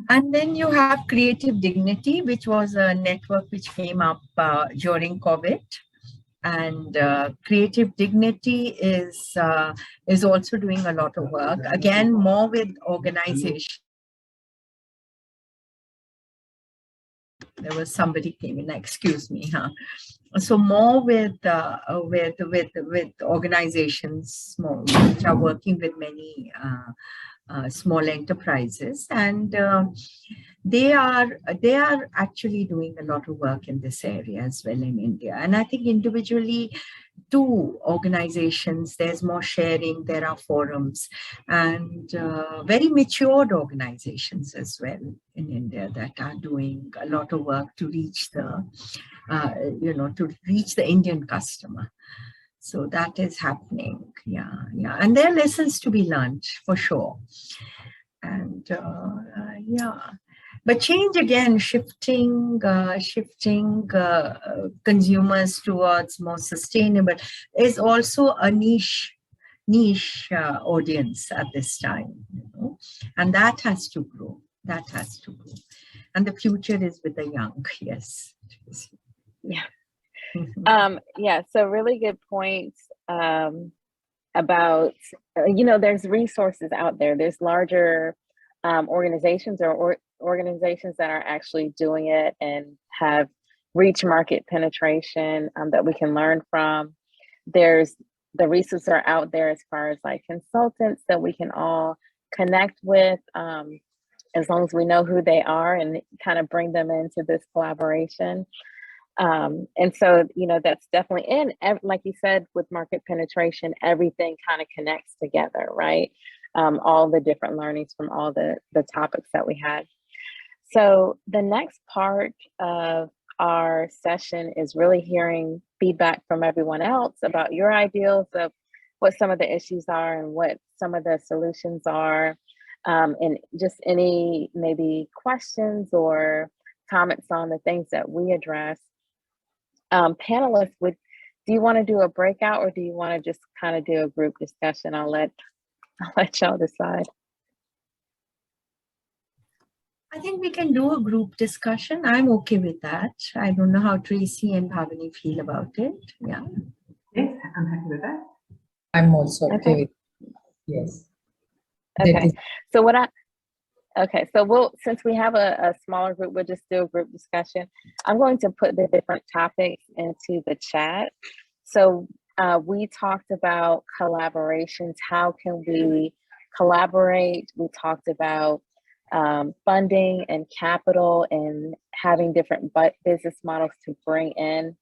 And then you have Creative Dignity, which was a network which came up during COVID. And Creative Dignity is also doing a lot of work, again, more with organizations. there was somebody came in. Excuse me, huh? So more with organizations which are working with many small enterprises, and they are actually doing a lot of work in this area as well in India. And I think individually, to organizations, there's more sharing, there are forums, and very matured organizations as well in India that are doing a lot of work to reach the, to reach the Indian customer. So that is happening, yeah. And there are lessons to be learned for sure. And yeah. But change again, shifting consumers towards more sustainable is also a niche audience at this time, and that has to grow. And the future is with the young. Yes. Yeah. Yeah. So really good points about there's resources out there. There's larger organizations or organizations that are actually doing it and have reached market penetration that we can learn from. There's the resources are out there as far as like consultants that we can all connect with, as long as we know who they are and kind of bring them into this collaboration. And so, that's definitely like you said, with market penetration, everything kind of connects together, right? All the different learnings from all the topics that we had. So the next part of our session is really hearing feedback from everyone else about your ideals of what some of the issues are and what some of the solutions are, and just any maybe questions or comments on the things that we address. Panelists, do you want to do a breakout or do you want to just kind of do a group discussion? I'll let y'all decide. I think we can do a group discussion. I'm okay with that. I don't know how Tracy and Bhavini feel about it. Yeah. Yes, I'm happy with that. I'm also okay with it. Yes. Okay. So since we have a smaller group, we'll just do a group discussion. I'm going to put the different topics into the chat. So we talked about collaborations. How can we collaborate? We talked about funding and capital and having different business models to bring in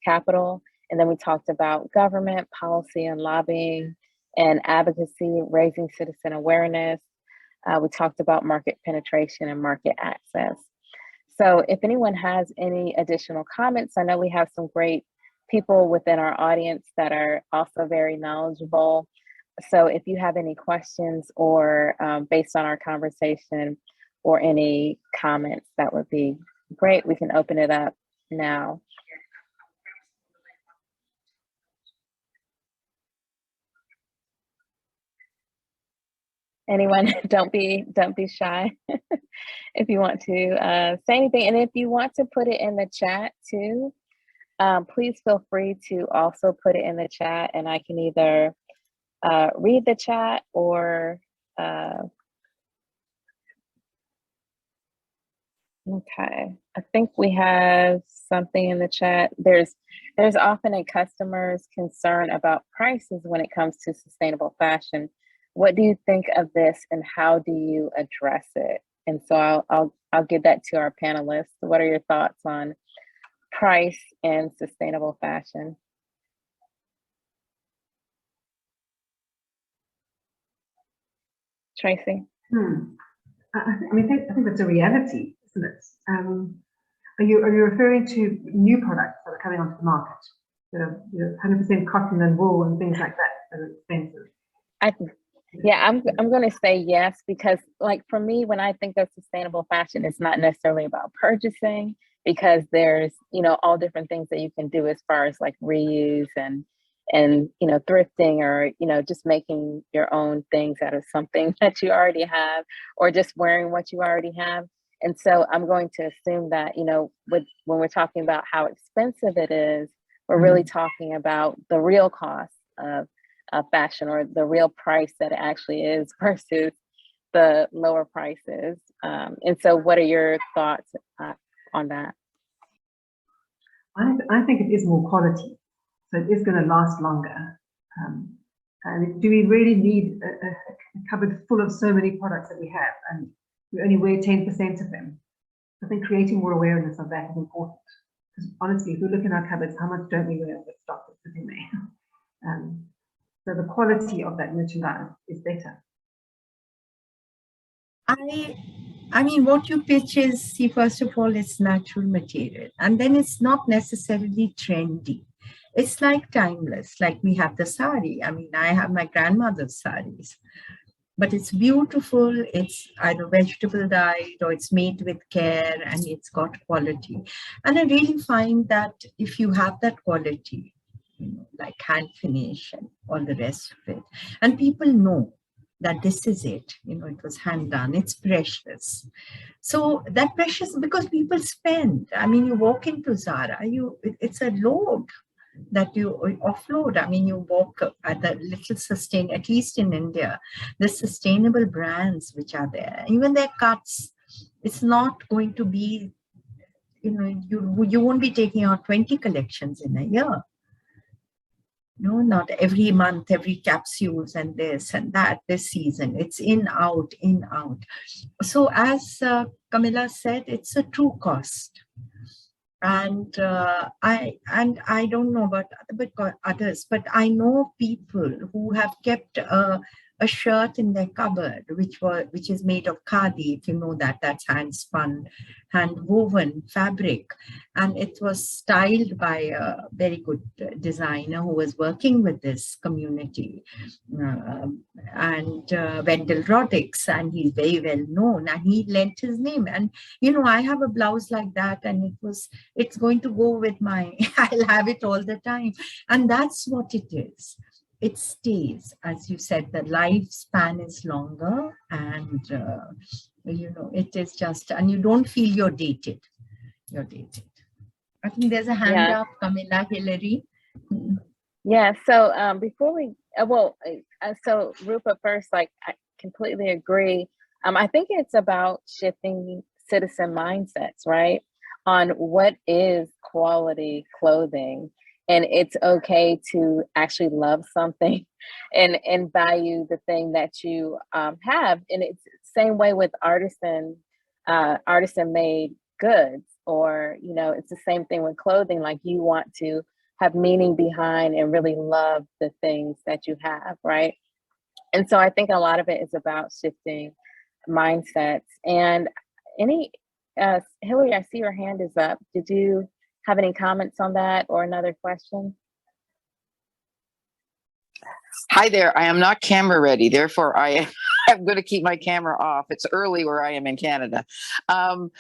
capital. And then we talked about government, policy and lobbying and advocacy, raising citizen awareness. We talked about market penetration and market access. So if anyone has any additional comments, I know we have some great people within our audience that are also very knowledgeable. So if you have any questions or based on our conversation or any comments, that would be great. We can open it up now. Anyone, don't be shy if you want to say anything. And if you want to put it in the chat too, please feel free to also put it in the chat and I can either read the chat or okay, I think we have something in the chat. There's often a customer's concern about prices when it comes to sustainable fashion. What do you think of this and how do you address it? And so I'll give that to our panelists. What are your thoughts on price and sustainable fashion? Tracy? I think that's a reality, isn't it? Are you referring to new products that are coming onto the market? 100% cotton and wool and things like that are expensive. I'm going to say yes, because like for me, when I think of sustainable fashion, it's not necessarily about purchasing, because there's, all different things that you can do as far as like reuse and thrifting, or, just making your own things out of something that you already have, or just wearing what you already have. And so I'm going to assume that, when we're talking about how expensive it is, we're really talking about the real cost of fashion, or the real price that it actually is versus the lower prices. And so what are your thoughts on that? I think it is more quality, so it is going to last longer. And do we really need a cupboard full of so many products that we have, and we only wear 10% of them? I think creating more awareness of that is important. Because honestly, if we look in our cupboards, how much don't we wear of the stock that's sitting there? So the quality of that merchandise is better. I mean, what you pitch is, see, first of all, it's natural material, and then it's not necessarily trendy. It's like timeless, like we have the sari. I mean, I have my grandmother's saris, but it's beautiful. It's either vegetable dyed or it's made with care, and it's got quality. And I really find that if you have that quality, you know, like hand finish and all the rest of it, and people know that this is it, you know, it was hand done, it's precious. So that precious, because people spend. I mean, you walk into Zara, it's a load that you offload. I mean, you walk at the little at least in India, the sustainable brands which are there, even their cuts, it's not going to be, you know, you won't be taking out 20 collections in a year. No, not every month, every capsules and this and that, this season. It's in, out, in, out. So as Camilla said, it's a true cost. And I don't know about others, but I know people who have kept a shirt in their cupboard, which is made of khadi, if you know that, that's hand spun, hand woven fabric, and it was styled by a very good designer who was working with this community, and Wendell Roddick's, and he's very well known, and he lent his name. And you know, I have a blouse like that, and it's going to go with my I'll have it all the time, and that's what it is. It stays, as you said, the lifespan is longer, and you know, it is just, and you don't feel you're dated. You're dated. I think there's a hand up, Camilla, Hillary. Yeah. So before we, so Rupa, first, like, I completely agree. I think it's about shifting citizen mindsets, right, on what is quality clothing. And it's okay to actually love something and value the thing that you have. And it's the same way with artisan made goods, or, you know, it's the same thing with clothing. Like, you want to have meaning behind and really love the things that you have, right? And so I think a lot of it is about shifting mindsets. And Hillary, I see your hand is up. Did you have any comments on that or another question? Hi there. I am not camera ready, therefore I'm going to keep my camera off. It's early where I am in Canada. I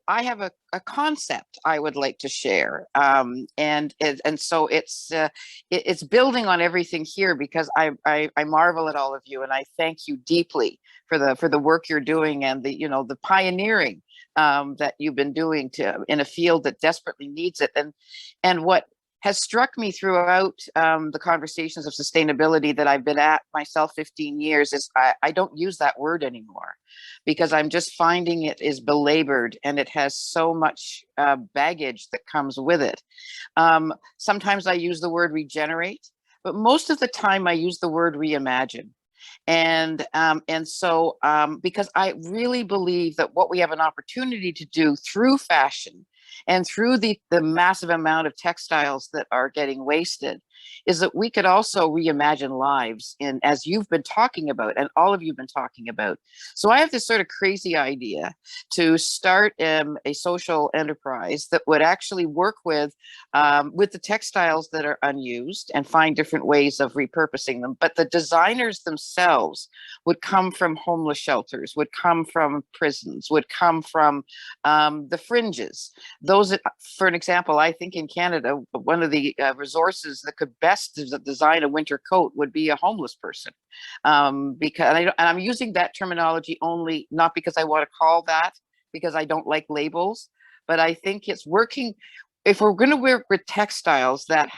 have a concept I would like to share, and so it's building on everything here, because I marvel at all of you, and I thank you deeply for the work you're doing, and the pioneering that you've been doing in a field that desperately needs it. And what has struck me throughout the conversations of sustainability that I've been at myself 15 years is I don't use that word anymore, because I'm just finding it is belabored, and it has so much baggage that comes with it. Sometimes I use the word regenerate, but most of the time I use the word reimagine. And so because I really believe that what we have an opportunity to do through fashion and through the massive amount of textiles that are getting wasted is that we could also reimagine lives, as you've been talking about, and all of you have been talking about. So I have this sort of crazy idea to start a social enterprise that would actually work with the textiles that are unused and find different ways of repurposing them. But the designers themselves would come from homeless shelters, would come from prisons, would come from the fringes. Those, for an example, I think in Canada, one of the resources that could best design a winter coat would be a homeless person, because I'm using that terminology only not because I want to call that, because I don't like labels, but I think it's working. If we're going to work with textiles that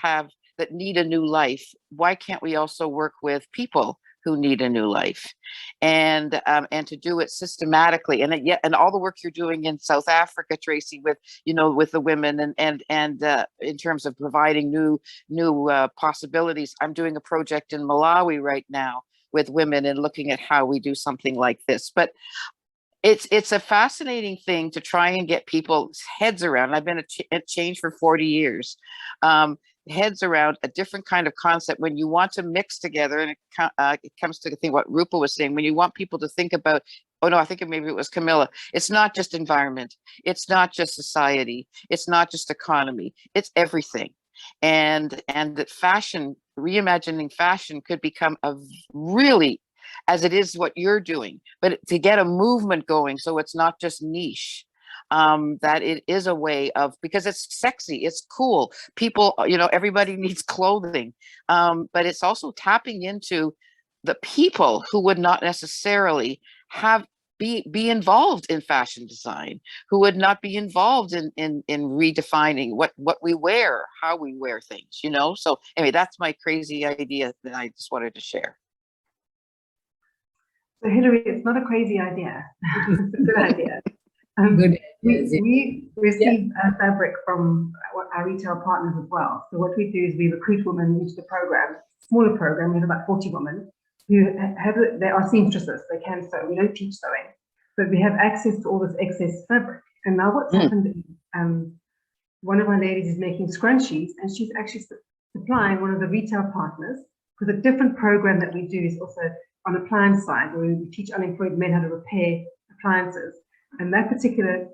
need a new life, why can't we also work with people who need a new life, and to do it systematically, and all the work you're doing in South Africa, Tracy, with with the women and in terms of providing new possibilities. I'm doing a project in Malawi right now with women and looking at how we do something like this. But it's a fascinating thing to try and get people's heads around. I've been at Change for 40 years. Heads around a different kind of concept when you want to mix together, and it comes to the thing what Rupa was saying, when you want people to think about, oh no, I think maybe it was Camilla, it's not just environment, it's not just society, it's not just economy, it's everything. And that fashion, reimagining fashion, could become a really, as it is what you're doing, but to get a movement going, so it's not just niche, that it is a way of, because it's sexy, it's cool, people, everybody needs clothing, but it's also tapping into the people who would not necessarily be involved in fashion design, who would not be involved in redefining what we wear, how we wear things, So anyway, that's my crazy idea that I just wanted to share. So Hilary, it's not a crazy idea. It's a good idea. We receive fabric from our retail partners as well. So what we do is we recruit women into the program, smaller program. We have about 40 women who they are seamstresses. They can sew. We don't teach sewing, but we have access to all this excess fabric. And now what's happened is one of our ladies is making scrunchies, and she's actually supplying one of the retail partners, because a different program that we do is also on appliance side, where we teach unemployed men how to repair appliances. And that particular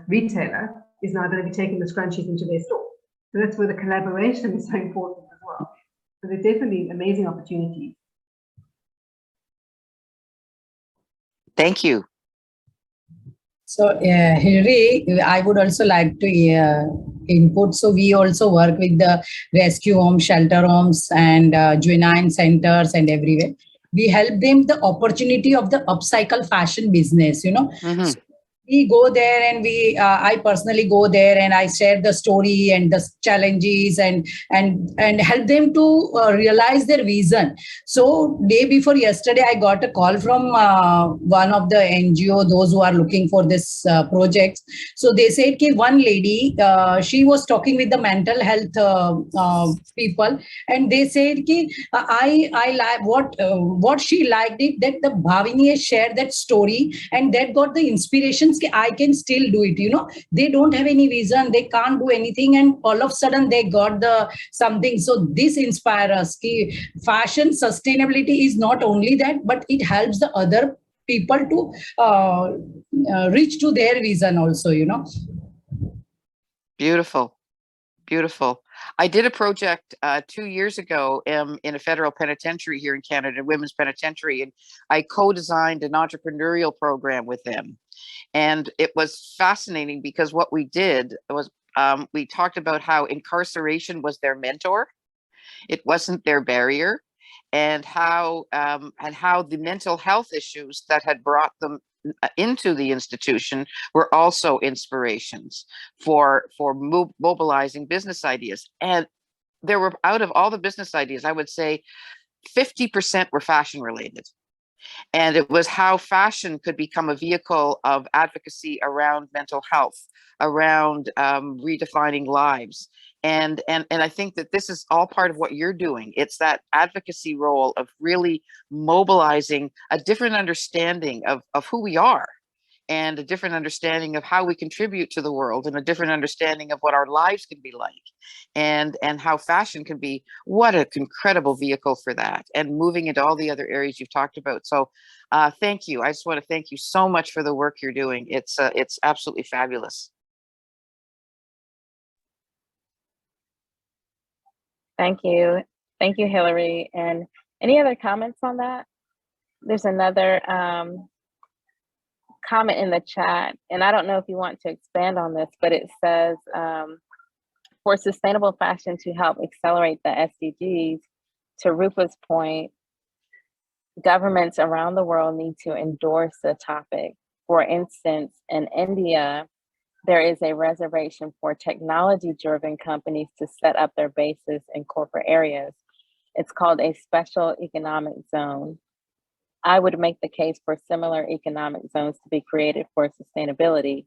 retailer is now going to be taking the scrunchies into their store. So that's where the collaboration is so important as well. So they're definitely amazing opportunities. Thank you. So Hilary, I would also like to input. So we also work with the rescue homes, shelter homes, and juvenile centers and everywhere. We help them the opportunity of the upcycle fashion business, So we go there, and I personally go there, and I share the story and the challenges and help them to realize their vision. So day before yesterday, I got a call from one of the NGO, those who are looking for this project. So they said that one lady, she was talking with the mental health people, and they said that I like what she liked it, that the Bhavini has shared that story, and that got the inspirations I can still do it. They don't have any vision, they can't do anything, and all of a sudden they got the something. So this inspires us. Fashion sustainability is not only that, but it helps the other people to reach to their vision also. Beautiful. Beautiful. I did a project 2 years ago in a federal penitentiary here in Canada, women's penitentiary, and I co-designed an entrepreneurial program with them. And it was fascinating because what we did was we talked about how incarceration was their mentor. It wasn't their barrier, and how the mental health issues that had brought them into the institution were also inspirations for mobilizing business ideas. And there were, out of all the business ideas, I would say 50% were fashion related. And it was how fashion could become a vehicle of advocacy around mental health, around redefining lives. And I think that this is all part of what you're doing. It's that advocacy role of really mobilizing a different understanding of who we are, and a different understanding of how we contribute to the world, and a different understanding of what our lives can be like, and how fashion can be what an incredible vehicle for that, and moving into all the other areas you've talked about. So thank you. I just want to thank you so much for the work you're doing. It's absolutely fabulous. Thank you. Thank you, Hilary. And any other comments on that? There's another comment in the chat, and I don't know if you want to expand on this, but it says, for sustainable fashion to help accelerate the SDGs, to Rupa's point, governments around the world need to endorse the topic. For instance, in India, there is a reservation for technology-driven companies to set up their bases in corporate areas. It's called a special economic zone. I would make the case for similar economic zones to be created for sustainability.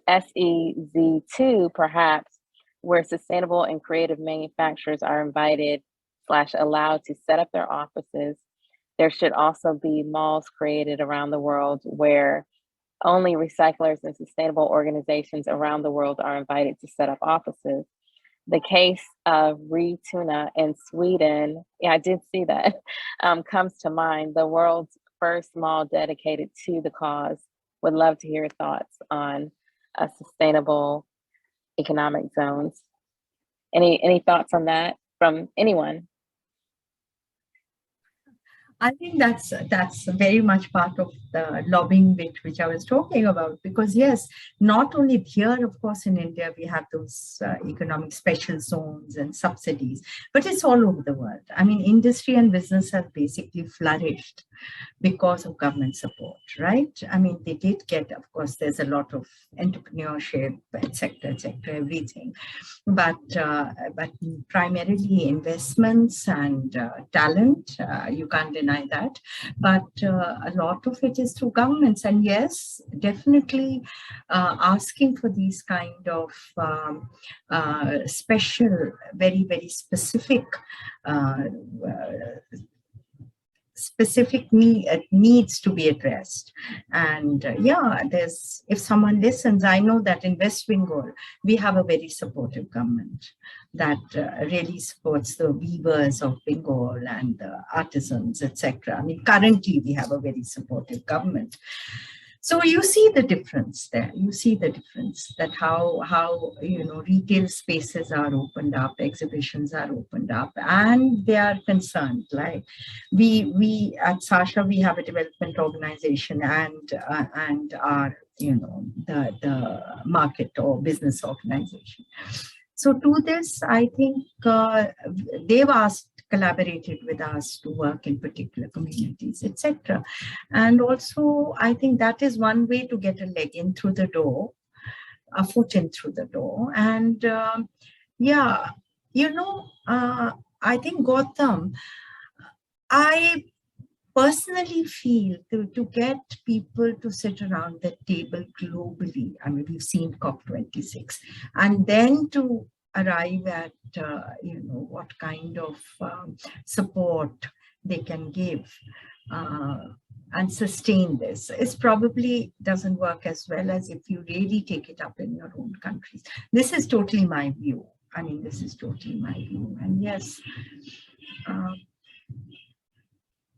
SEZ2, perhaps, where sustainable and creative manufacturers are invited / allowed to set up their offices. There should also be malls created around the world where only recyclers and sustainable organizations around the world are invited to set up offices. The case of Re-Tuna in Sweden, yeah, I did see that, comes to mind. The world's first mall dedicated to the cause. Would love to hear your thoughts on sustainable economic zones. Any thoughts on that from anyone? I think that's very much part of the lobbying bit which I was talking about, because yes, not only here, of course, in India, we have those economic special zones and subsidies, but it's all over the world. I mean, industry and business have basically flourished because of government support, right? I mean, they did get, of course, there's a lot of entrepreneurship, etc., everything, but primarily investments and talent, you can't deny that, but a lot of it is through governments. And yes, definitely asking for these kind of special, very, very specific needs to be addressed. And yeah, if someone listens, I know that in West Bengal, we have a very supportive government that really supports the weavers of Bengal and the artisans, etc. I mean, currently we have a very supportive government. So you see the difference there. You see the difference that how retail spaces are opened up, exhibitions are opened up, and they are concerned. Like we at Sasha, we have a development organization and our the market or business organization. So to this, I think they've collaborated with us to work in particular communities, etc. And also, I think that is one way to get a leg in through the door, a foot in through the door. And I think Gautam, I personally feel to get people to sit around the table globally, I mean, we've seen COP26, and then to arrive at, what kind of support they can give and sustain this. It probably doesn't work as well as if you really take it up in your own countries. This is totally my view. I mean, this is totally my view. And yes,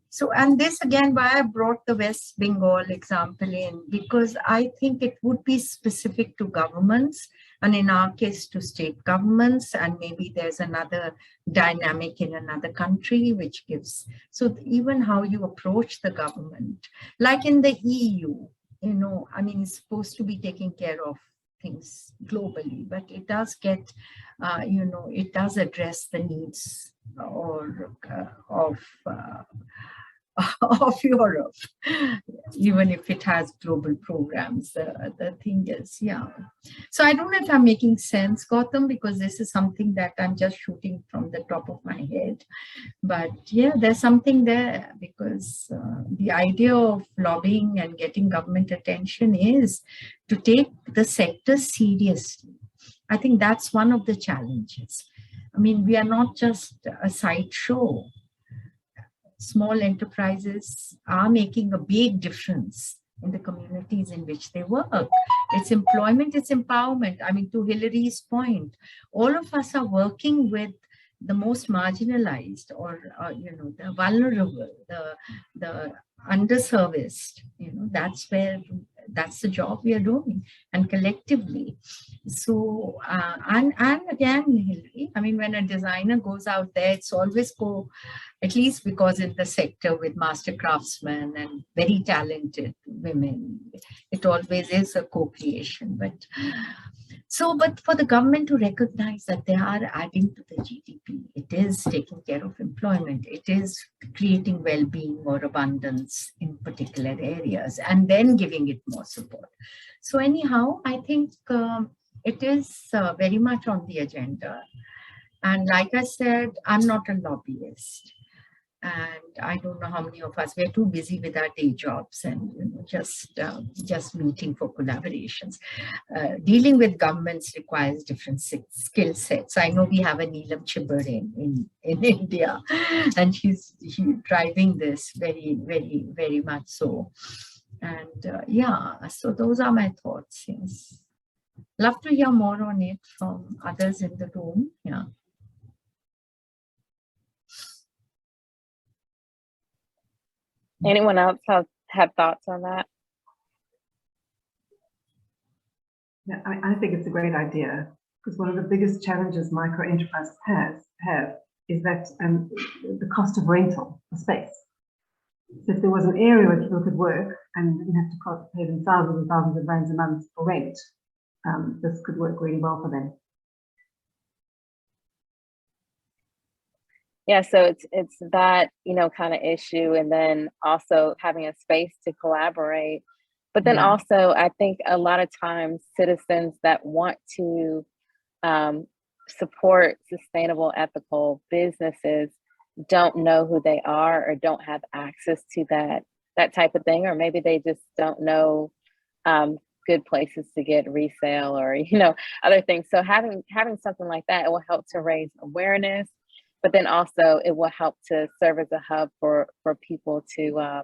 so, and this again, why I brought the West Bengal example in, because I think it would be specific to governments, and in our case to state governments, and maybe there's another dynamic in another country which gives, so even how you approach the government, like in the EU, I mean, it's supposed to be taking care of things globally, but it does get, it does address the needs of Europe, even if it has global programs. The thing is, yeah. So I don't know if I'm making sense, Gautam, because this is something that I'm just shooting from the top of my head. But yeah, there's something there, because the idea of lobbying and getting government attention is to take the sector seriously. I think that's one of the challenges. I mean, we are not just a sideshow. Small enterprises are making a big difference in the communities in which they work. It's employment, it's empowerment. I mean, to Hillary's point, all of us are working with the most marginalized, or the vulnerable, the underserviced. That's the job we are doing, and collectively. So and again, Hillary, I mean, when a designer goes out there, it's always at least because in the sector with master craftsmen and very talented women, it always is a co-creation. But for the government to recognize that they are adding to the GDP, it is taking care of employment, it is creating well-being or abundance in particular areas, and then giving it more support. So anyhow, I think it is very much on the agenda. And like I said, I'm not a lobbyist. And I don't know how many of us, we're too busy with our day jobs and just meeting for collaborations. Dealing with governments requires different skill sets. I know we have a Neelam Chibber in India, and he's driving this very, very, very much so. And yeah, so those are my thoughts. Yes, love to hear more on it from others in the room. Yeah. Anyone else have thoughts on that? Yeah, I think it's a great idea, because one of the biggest challenges micro enterprises have is that the cost of rental for space. So if there was an area where people could work and didn't have to pay them thousands and thousands of rands a month for rent, this could work really well for them. Yeah, so it's that, kind of issue, and then also having a space to collaborate. But then also, I think a lot of times citizens that want to support sustainable, ethical businesses don't know who they are or don't have access to that type of thing, or maybe they just don't know good places to get resale or other things. So having something like that, it will help to raise awareness. But then also it will help to serve as a hub for people to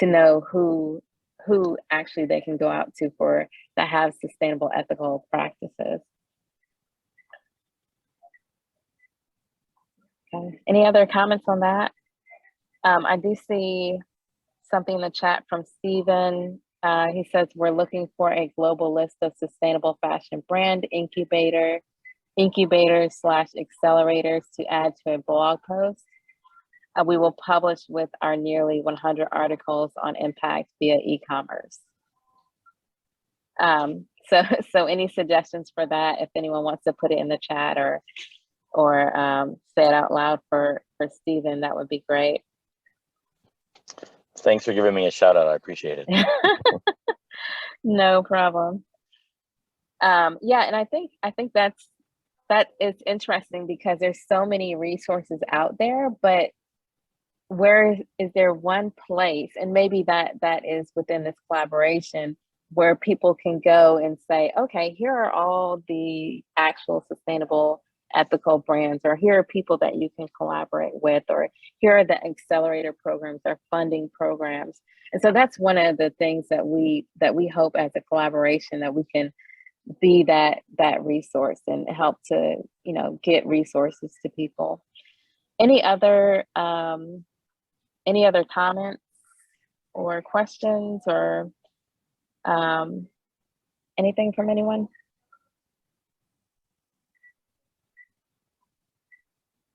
know who actually they can go out to that have sustainable, ethical practices. Okay. Any other comments on that? I do see something in the chat from Stephen. He says, we're looking for a global list of sustainable fashion brand incubators/accelerators to add to a blog post. We will publish with our nearly 100 articles on impact via e-commerce. So any suggestions for that, if anyone wants to put it in the chat or say it out loud for Stephen, that would be great. Thanks for giving me a shout out. I appreciate it. No problem. Yeah, and I think that is interesting, because there's so many resources out there, but where is there one place, and maybe that is within this collaboration, where people can go and say, okay, here are all the actual sustainable, ethical brands, or here are people that you can collaborate with, or here are the accelerator programs or funding programs. And so that's one of the things that we hope as a collaboration, that we can be that resource and help to get resources to people. Any other comments or questions or anything from anyone?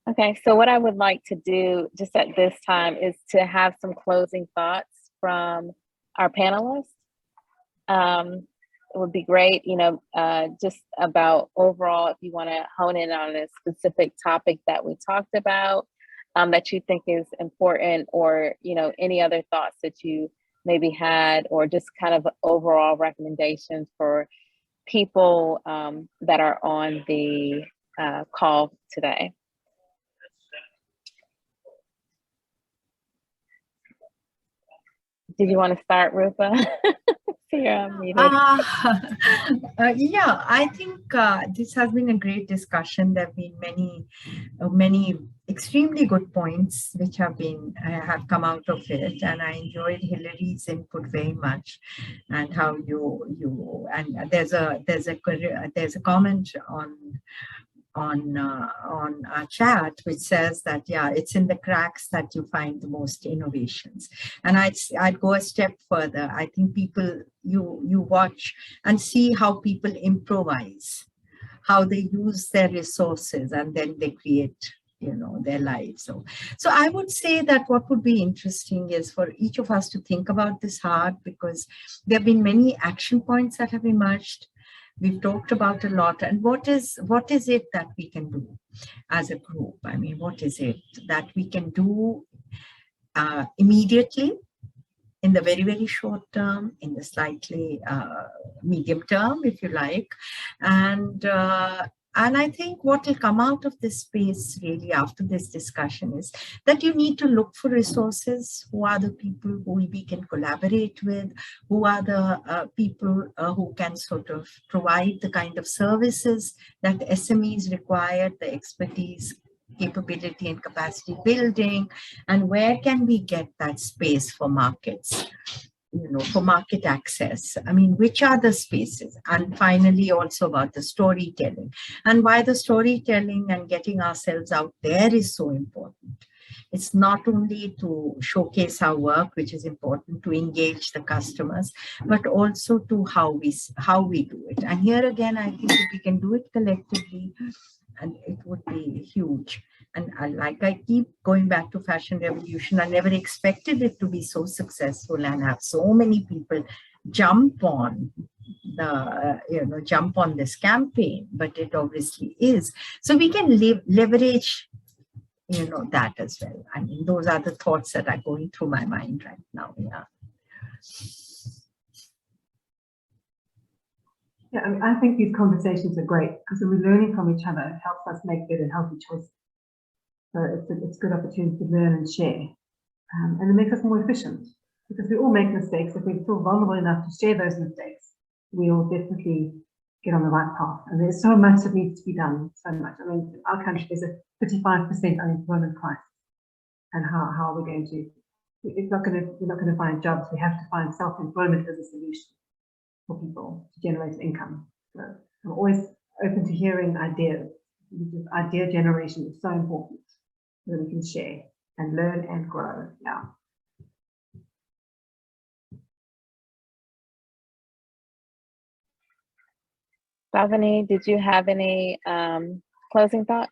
Okay, so what I would like to do just at this time is to have some closing thoughts from our panelists. It would be great, just about overall, if you want to hone in on a specific topic that we talked about, that you think is important, or, any other thoughts that you maybe had, or just kind of overall recommendations for people that are on the call today. Did you want to start, Rupa? Yeah, I think this has been a great discussion. There have been many extremely good points which have come out of it, and I enjoyed Hillary's input very much, and how and there's a comment on our chat which says that it's in the cracks that you find the most innovations. And I'd go a step further. I think people, you watch and see how people improvise, how they use their resources, and then they create their lives. So I would say that what would be interesting is for each of us to think about this hard, because there have been many action points that have emerged. We've talked about a lot, and what is it that we can do as a group? I mean, what is it that we can do immediately, in the very, very short term, in the slightly medium term, if you like, and And I think what will come out of this space really after this discussion is that you need to look for resources. Who are the people who we can collaborate with? Who are the people who can sort of provide the kind of services that SMEs require, the expertise, capability and capacity building, and where can we get that space for markets? For market access. I mean, which are the spaces? And finally, also about the storytelling and why the storytelling and getting ourselves out there is so important. It's not only to showcase our work, which is important to engage the customers, but also to how we do it. And here again, I think if we can do it collectively, and it would be huge. And like I keep going back to Fashion Revolution, I never expected it to be so successful and have so many people jump on this campaign, but it obviously is. So we can leverage, that as well. I mean, those are the thoughts that are going through my mind right now. Yeah. Yeah, I think these conversations are great because when we're learning from each other, it helps us make better, healthy choices. So it's a good opportunity to learn and share. And it makes us more efficient because we all make mistakes. If we feel vulnerable enough to share those mistakes, we'll definitely get on the right path. And there's so much that needs to be done, so much. I mean, in our country, there's a 35% unemployment crisis. And how are we going to, we're not going to find jobs. We have to find self-employment as a solution for people to generate income. So I'm always open to hearing ideas. Idea generation is so important so that we can share and learn and grow. Yeah. Bhavani, did you have any closing thoughts?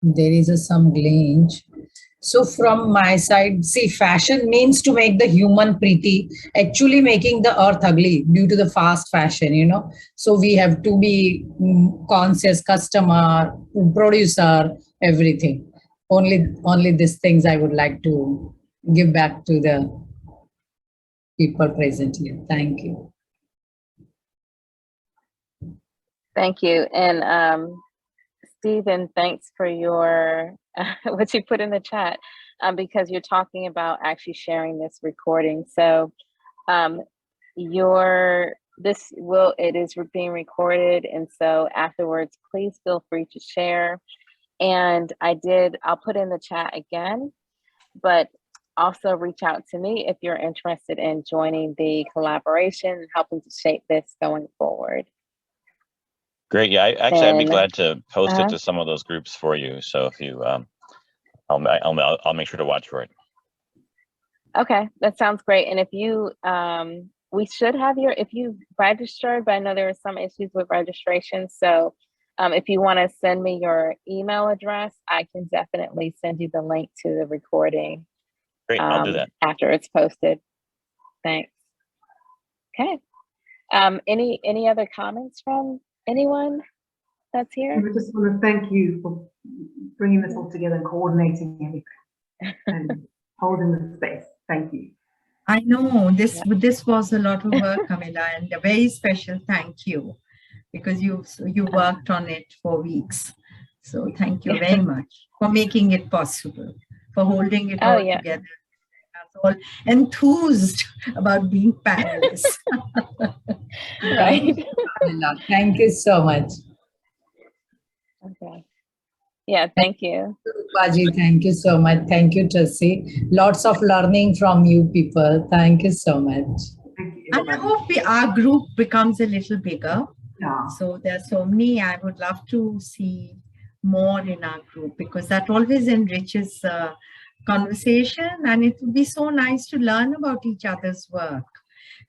There is some glitch. So from my side, see, fashion means to make the human pretty, actually making the earth ugly due to the fast fashion, So we have to be conscious customer, producer, everything. Only these things I would like to give back to the people present here. Thank you. Thank you. And Stephen, thanks for your what you put in the chat because you're talking about actually sharing this recording. So it is being recorded, and so afterwards, please feel free to share. And I'll put in the chat again, but also reach out to me if you're interested in joining the collaboration and helping to shape this going forward. Great. Yeah, I'd be glad to post it to some of those groups for you. So if you, I'll make sure to watch for it. Okay, that sounds great. And if you, we should have if you registered, but I know there are some issues with registration. So if you want to send me your email address, I can definitely send you the link to the recording. Great, I'll do that after it's posted. Thanks. Okay. Any other comments from anyone that's here? I just want to thank you for bringing this all together and coordinating everything and holding the space. Thank you. I know this was a lot of work, Camilla, and a very special thank you because you worked on it for weeks. So thank you very much for making it possible, for holding it all together. All enthused about being panelists. Right. Thank you so much. Okay. Yeah, thank you. Baji, thank you so much. Thank you, Tracy. Lots of learning from you people. Thank you so much. And I hope our group becomes a little bigger. Yeah. So there's so many. I would love to see more in our group because that always enriches conversation, and it would be so nice to learn about each other's work.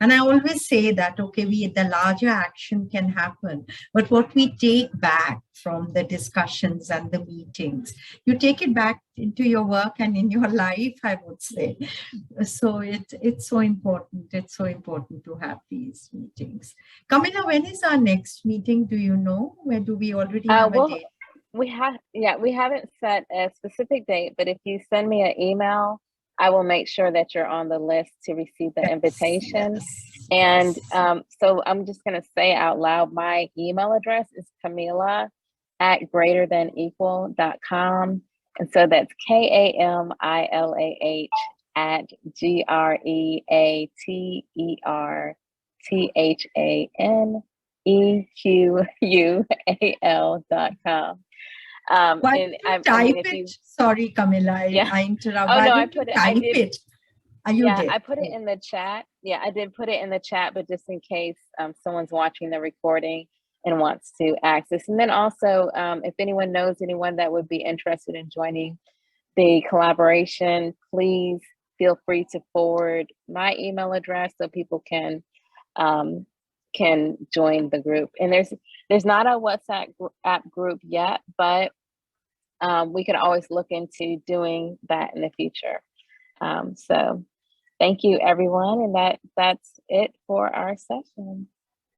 And I always say that, okay, the larger action can happen, but what we take back from the discussions and the meetings, you take it back into your work and in your life, I would say. So it's so important. It's so important to have these meetings. Camilla, when is our next meeting? Do you know? Where do we already have a date? We haven't set a specific date, but if you send me an email I will make sure that you're on the list to receive the invitation. And so I'm just going to say out loud, my email address is Camila@greaterthanequal.com. And so that's KAMILAH@GREATANEQUAL.com. Why did you type it? Sorry, Camila, I interrupt. Oh, Why no, did you type it? I put it in the chat. Yeah, I did put it in the chat, but just in case someone's watching the recording and wants to access. And then also, if anyone knows anyone that would be interested in joining the collaboration, please feel free to forward my email address so people can join the group. And there's not a WhatsApp app group yet, but we could always look into doing that in the future. So thank you, everyone. And that's it for our session.